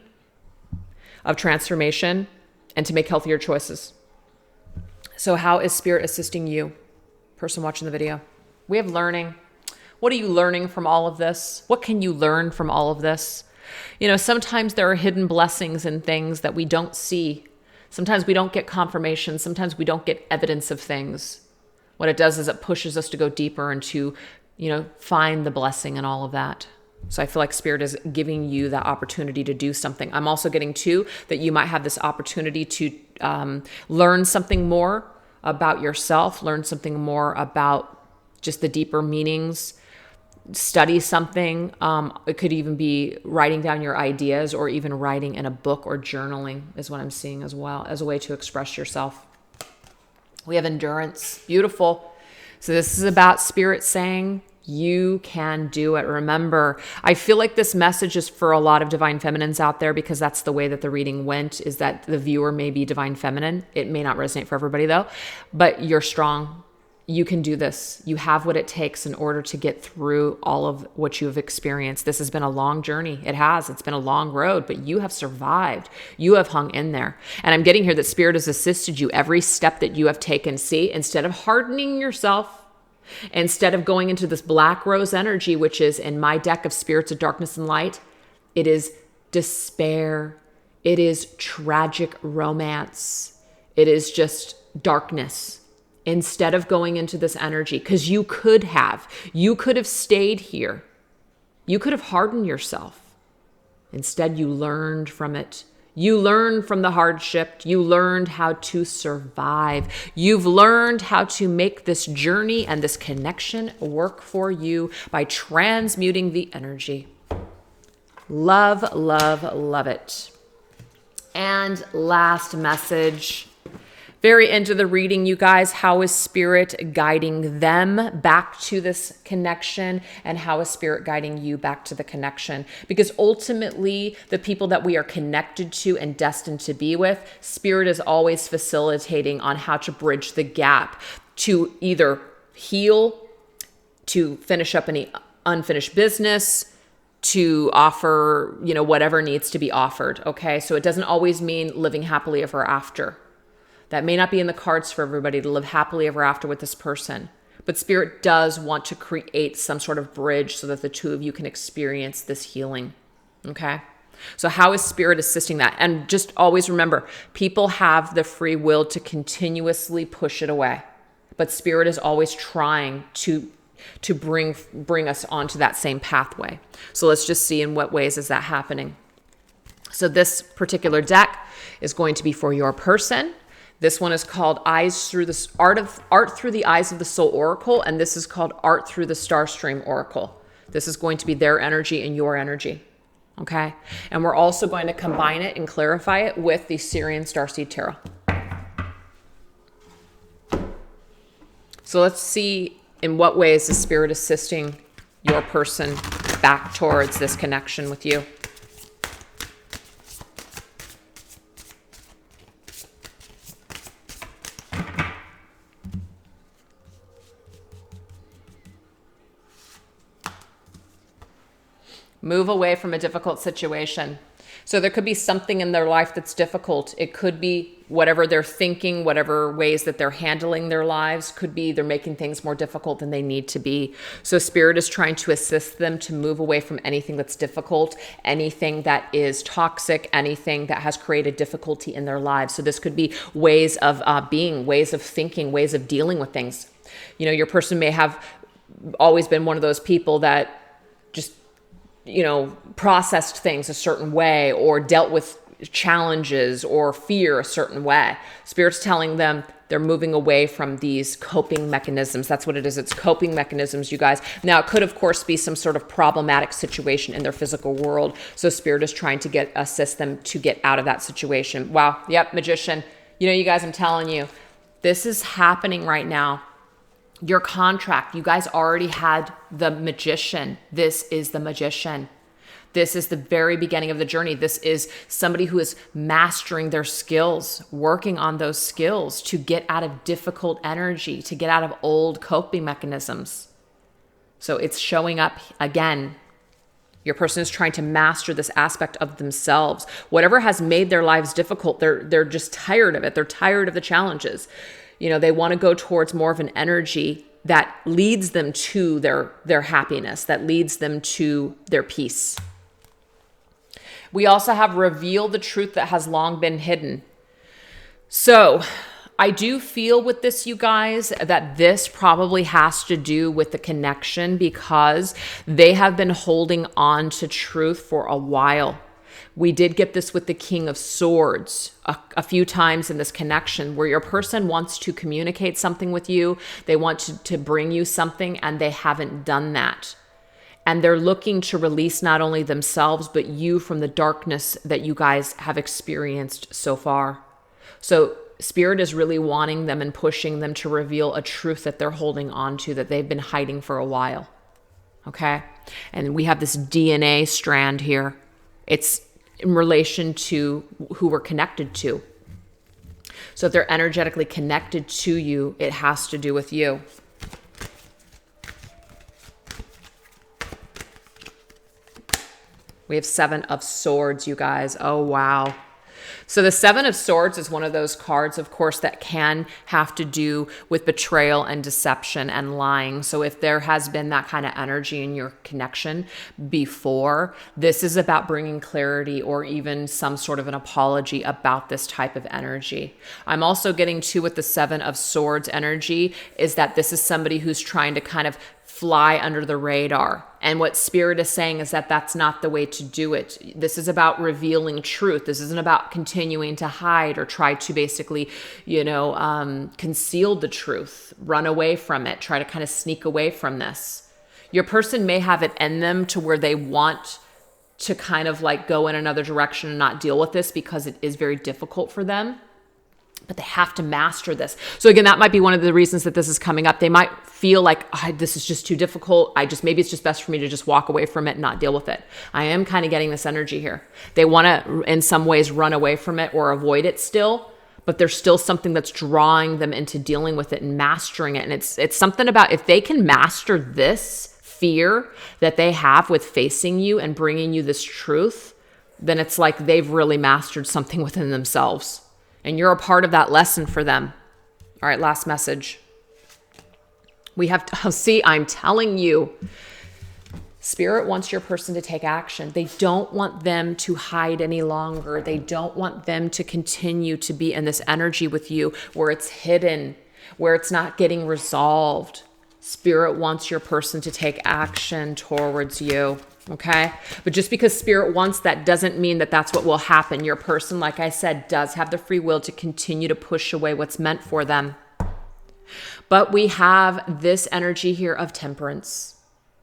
of transformation and to make healthier choices. So how is Spirit assisting you, person watching the video? We have learning. What are you learning from all of this? What can you learn from all of this? You know, sometimes there are hidden blessings in things that we don't see. Sometimes we don't get confirmation. Sometimes we don't get evidence of things. What it does is it pushes us to go deeper and to, find the blessing in all of that. So I feel like Spirit is giving you that opportunity to do something. I'm also getting too that you might have this opportunity to learn something more about yourself, learn something more about just the deeper meanings, study something. It could even be writing down your ideas or even writing in a book or journaling is what I'm seeing as well as a way to express yourself. We have endurance. Beautiful. So this is about Spirit saying you can do it. Remember, I feel like this message is for a lot of divine feminines out there because that's the way that the reading went, is that the viewer may be divine feminine. It may not resonate for everybody though, but you're strong. You can do this. You have what it takes in order to get through all of what you have experienced. This has been a long journey. It has. It's been a long road, but you have survived. You have hung in there. And I'm getting here that Spirit has assisted you every step that you have taken. See, instead of hardening yourself, instead of going into this black rose energy, which is in my deck of Spirits of Darkness and Light, it is despair. It is tragic romance. It is just darkness. Instead of going into this energy, because you could have stayed here. You could have hardened yourself. Instead, you learned from it. You learned from the hardship. You learned how to survive. You've learned how to make this journey and this connection work for you by transmuting the energy. Love, love, love it. And last message. Very end of the reading, you guys. How is Spirit guiding them back to this connection? And how is Spirit guiding you back to the connection? Because ultimately, the people that we are connected to and destined to be with, Spirit is always facilitating on how to bridge the gap to either heal, to finish up any unfinished business, to offer, whatever needs to be offered. Okay. So it doesn't always mean living happily ever after. That may not be in the cards for everybody to live happily ever after with this person. But Spirit does want to create some sort of bridge so that the two of you can experience this healing. Okay? So how is Spirit assisting that? And just always remember, people have the free will to continuously push it away. But Spirit is always trying to bring us onto that same pathway. So let's just see in what ways is that happening. So this particular deck is going to be for your person. This one is called Eyes Through the Art Through the Eyes of the Soul Oracle, and this is called Art Through the Starstream Oracle. This is going to be their energy and your energy. Okay? And we're also going to combine it and clarify it with the Syrian Starseed Tarot. So let's see in what ways the Spirit assisting your person back towards this connection with you. Move away from a difficult situation. So there could be something in their life that's difficult. It could be whatever they're thinking, whatever ways that they're handling their lives. Could be they're making things more difficult than they need to be. So Spirit is trying to assist them to move away from anything that's difficult, anything that is toxic, anything that has created difficulty in their lives. So this could be ways of being, ways of thinking, ways of dealing with things. You know, your person may have always been one of those people that just processed things a certain way or dealt with challenges or fear a certain way. Spirit's telling them they're moving away from these coping mechanisms. That's what it is. It's coping mechanisms, you guys. Now, it could, of course, be some sort of problematic situation in their physical world. So Spirit is trying to assist them to get out of that situation. Wow. Yep. Magician. You guys, I'm telling you, this is happening right now. Your contract, you guys already had the Magician. This is the Magician. This is the very beginning of the journey. This is somebody who is mastering their skills, working on those skills to get out of difficult energy, to get out of old coping mechanisms. So it's showing up again. Your person is trying to master this aspect of themselves. Whatever has made their lives difficult, they're just tired of it. They're tired of the challenges. They want to go towards more of an energy that leads them to their happiness, that leads them to their peace. We also have reveal the truth that has long been hidden. So I do feel with this, you guys, that this probably has to do with the connection because they have been holding on to truth for a while. We did get this with the King of Swords a few times in this connection where your person wants to communicate something with you. They want to bring you something and they haven't done that. And they're looking to release not only themselves, but you from the darkness that you guys have experienced so far. So Spirit is really wanting them and pushing them to reveal a truth that they're holding on to, that they've been hiding for a while. Okay? And we have this DNA strand here. It's in relation to who we're connected to. So if they're energetically connected to you, it has to do with you. We have 7 of Swords, you guys. Oh, wow. So the 7 of Swords is one of those cards, of course, that can have to do with betrayal and deception and lying. So if there has been that kind of energy in your connection before, this is about bringing clarity or even some sort of an apology about this type of energy. I'm also getting to with the 7 of Swords energy is that this is somebody who's trying to kind of fly under the radar. And what Spirit is saying is that that's not the way to do it. This is about revealing truth. This isn't about continuing to hide or try to basically, conceal the truth, run away from it, try to kind of sneak away from this. Your person may have it in them to where they want to kind of like go in another direction and not deal with this because it is very difficult for them. But they have to master this. So again, that might be one of the reasons that this is coming up. They might feel like this is just too difficult. Maybe it's just best for me to just walk away from it and not deal with it. I am kind of getting this energy here. They want to, in some ways, run away from it or avoid it still, but there's still something that's drawing them into dealing with it and mastering it. And it's something about if they can master this fear that they have with facing you and bringing you this truth, then it's like they've really mastered something within themselves. And you're a part of that lesson for them. All right, last message. We have to see, I'm telling you, Spirit wants your person to take action. They don't want them to hide any longer. They don't want them to continue to be in this energy with you where it's hidden, where it's not getting resolved. Spirit wants your person to take action towards you. Okay. But just because Spirit wants that doesn't mean that that's what will happen. Your person, like I said, does have the free will to continue to push away what's meant for them. But we have this energy here of temperance.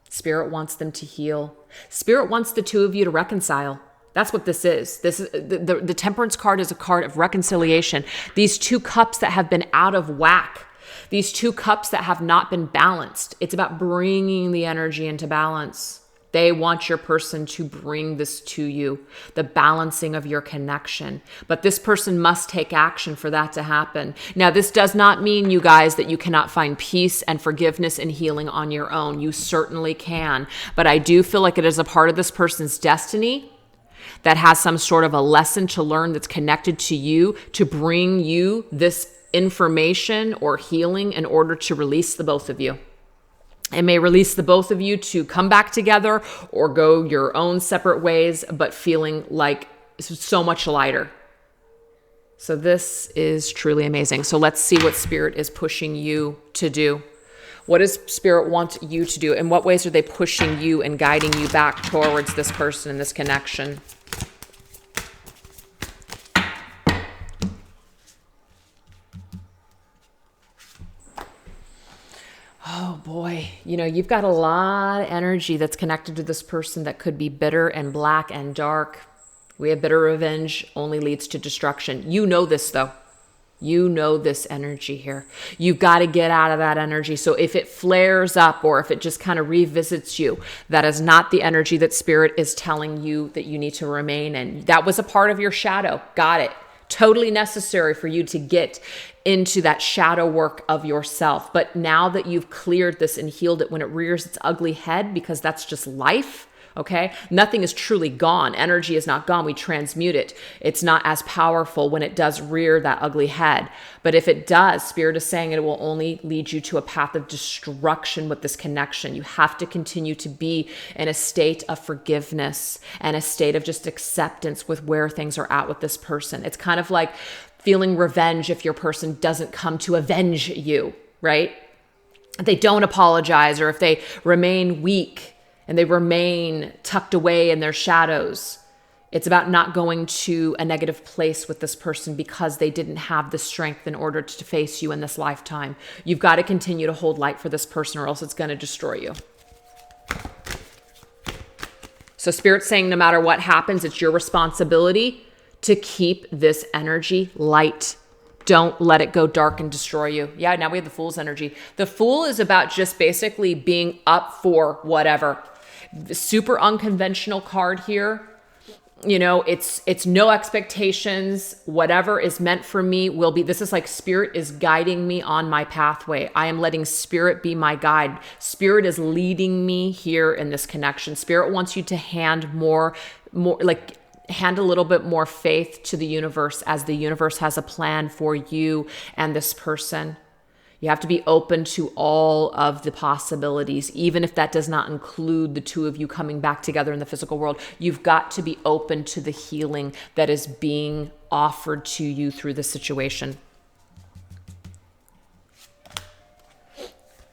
Spirit wants them to heal. Spirit wants the two of you to reconcile. That's what this is. This is the temperance card is a card of reconciliation. These two cups that have been out of whack. These two cups that have not been balanced. It's about bringing the energy into balance. They want your person to bring this to you, the balancing of your connection. But this person must take action for that to happen. Now, this does not mean, you guys, that you cannot find peace and forgiveness and healing on your own. You certainly can. But I do feel like it is a part of this person's destiny that has some sort of a lesson to learn that's connected to you to bring you this information or healing in order to release the both of you. It may release the both of you to come back together or go your own separate ways, but feeling like so much lighter. So this is truly amazing. So let's see what Spirit is pushing you to do. What does Spirit want you to do? In what ways are they pushing you and guiding you back towards this person and this connection? Oh boy, you've got a lot of energy that's connected to this person that could be bitter and black and dark. We have bitter revenge only leads to destruction. You know this though. You know this energy here. You've got to get out of that energy. So if it flares up or if it just kind of revisits you, that is not the energy that Spirit is telling you that you need to remain in. That was a part of your shadow. Got it. Totally necessary for you to get into that shadow work of yourself. But now that you've cleared this and healed it, when it rears its ugly head, because that's just life, okay? Nothing is truly gone. Energy is not gone. We transmute it. It's not as powerful when it does rear that ugly head. But if it does, Spirit is saying it will only lead you to a path of destruction with this connection. You have to continue to be in a state of forgiveness and a state of just acceptance with where things are at with this person. It's kind of like feeling revenge if your person doesn't come to avenge you, right? If they don't apologize or if they remain weak and they remain tucked away in their shadows. It's about not going to a negative place with this person because they didn't have the strength in order to face you in this lifetime. You've got to continue to hold light for this person or else it's going to destroy you. So Spirit's saying no matter what happens, it's your responsibility to keep this energy light. Don't let it go dark and destroy you. Yeah, now we have the Fool's energy. The Fool is about just basically being up for whatever. The super unconventional card here. It's no expectations. Whatever is meant for me will be. This is like Spirit is guiding me on my pathway. I am letting Spirit be my guide. Spirit is leading me here in this connection. Spirit wants you to hand a little bit more faith to the universe as the universe has a plan for you and this person. You have to be open to all of the possibilities, even if that does not include the two of you coming back together in the physical world. You've got to be open to the healing that is being offered to you through the situation.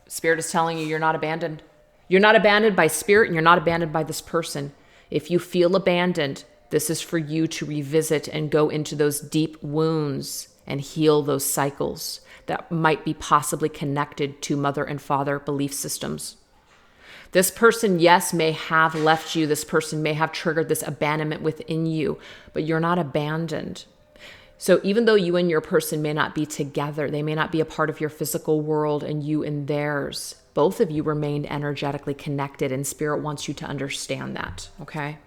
Spirit is telling you you're not abandoned. You're not abandoned by Spirit and you're not abandoned by this person. If you feel abandoned, this is for you to revisit and go into those deep wounds and heal those cycles that might be possibly connected to mother and father belief systems. This person, yes, may have left you. This person may have triggered this abandonment within you, but you're not abandoned. So even though you and your person may not be together, they may not be a part of your physical world and you in theirs, both of you remain energetically connected and Spirit wants you to understand that, okay?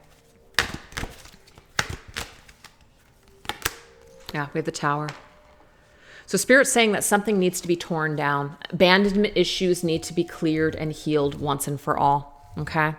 Yeah, we have the Tower. So Spirit's saying that something needs to be torn down. Abandonment issues need to be cleared and healed once and for all, okay?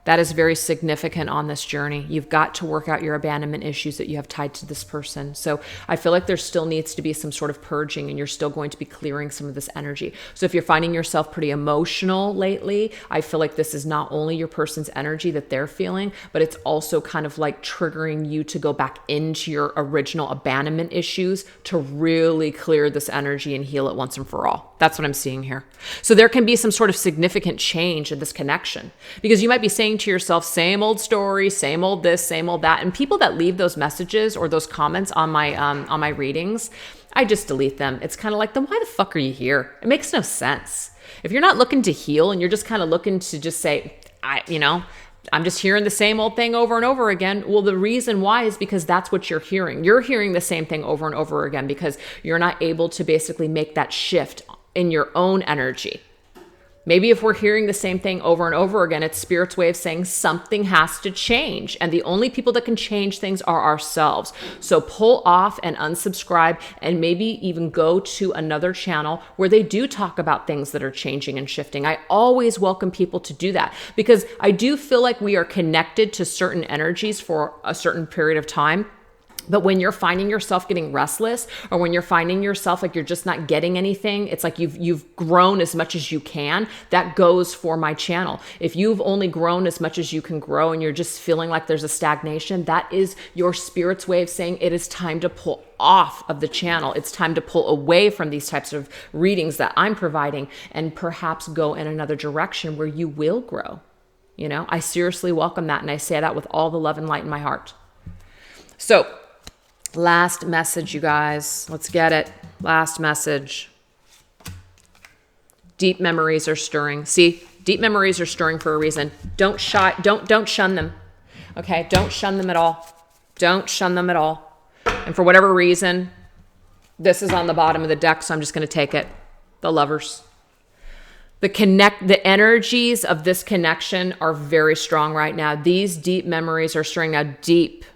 That is very significant on this journey. You've got to work out your abandonment issues that you have tied to this person. So I feel like there still needs to be some sort of purging, and you're still going to be clearing some of this energy. So if you're finding yourself pretty emotional lately, I feel like this is not only your person's energy that they're feeling, but it's also kind of like triggering you to go back into your original abandonment issues to really clear this energy and heal it once and for all. That's what I'm seeing here. So there can be some sort of significant change in this connection, because you might be saying to yourself, same old story, same old this, same old that. And people that leave those messages or those comments on my readings, I just delete them. It's kind of like, then why the fuck are you here? It makes no sense. If you're not looking to heal and you're just kind of looking to just say, I'm just hearing the same old thing over and over again. Well, the reason why is because that's what you're hearing. You're hearing the same thing over and over again because you're not able to basically make that shift in your own energy. Maybe if we're hearing the same thing over and over again, it's Spirit's way of saying something has to change. And the only people that can change things are ourselves. So pull off and unsubscribe, and maybe even go to another channel where they do talk about things that are changing and shifting. I always welcome people to do that, because I do feel like we are connected to certain energies for a certain period of time. But when you're finding yourself getting restless, or when you're finding yourself like you're just not getting anything, it's like you've grown as much as you can. That goes for my channel. If you've only grown as much as you can grow and you're just feeling like there's a stagnation, that is your Spirit's way of saying it is time to pull off of the channel. It's time to pull away from these types of readings that I'm providing and perhaps go in another direction where you will grow. I seriously welcome that. And I say that with all the love and light in my heart. So, last message, you guys. Let's get it. Last message. Deep memories are stirring. See, deep memories are stirring for a reason. Don't shun them. Okay? Don't shun them at all. Don't shun them at all. And for whatever reason, this is on the bottom of the deck, so I'm just going to take it. The Lovers. The energies of this connection are very strong right now. These deep memories are stirring now. Deep.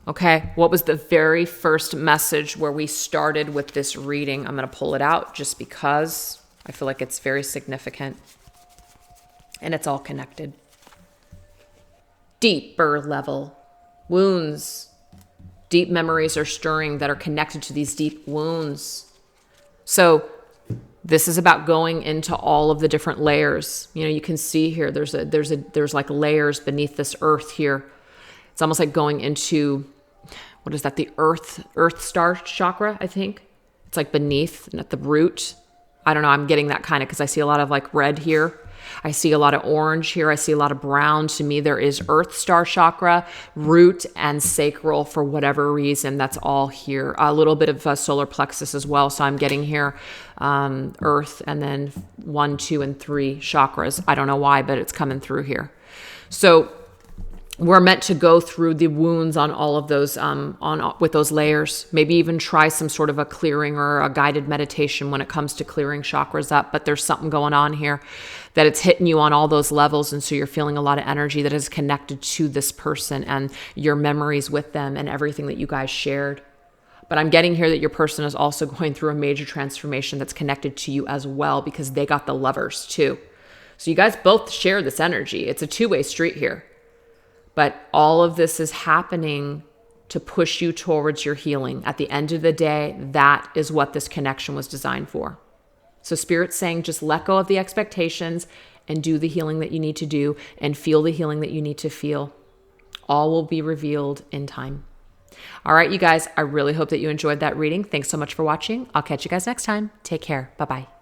Okay, what was the very first message where we started with this reading? I'm going to pull it out just because I feel like it's very significant and it's all connected. Deeper level wounds. Deep memories are stirring that are connected to these deep wounds. So this is about going into all of the different layers. You can see here, there's like layers beneath this earth here. It's almost like going into, what is that? The earth star chakra, I think. It's like beneath and at the root. I don't know. I'm getting that kind of, because I see a lot of like red here. I see a lot of orange here. I see a lot of brown. To me, there is earth star chakra, root, and sacral for whatever reason. That's all here. A little bit of solar plexus as well. So I'm getting here earth, and then 1, 2, and 3 chakras. I don't know why, but it's coming through here. So we're meant to go through the wounds on all of those, with those layers. Maybe even try some sort of a clearing or a guided meditation when it comes to clearing chakras up. But there's something going on here that it's hitting you on all those levels. And so you're feeling a lot of energy that is connected to this person and your memories with them and everything that you guys shared. But I'm getting here that your person is also going through a major transformation that's connected to you as well, because they got the Lovers too. So you guys both share this energy. It's a two-way street here. But all of this is happening to push you towards your healing. At the end of the day, that is what this connection was designed for. So Spirit's saying, just let go of the expectations and do the healing that you need to do and feel the healing that you need to feel. All will be revealed in time. All right, you guys, I really hope that you enjoyed that reading. Thanks so much for watching. I'll catch you guys next time. Take care. Bye-bye.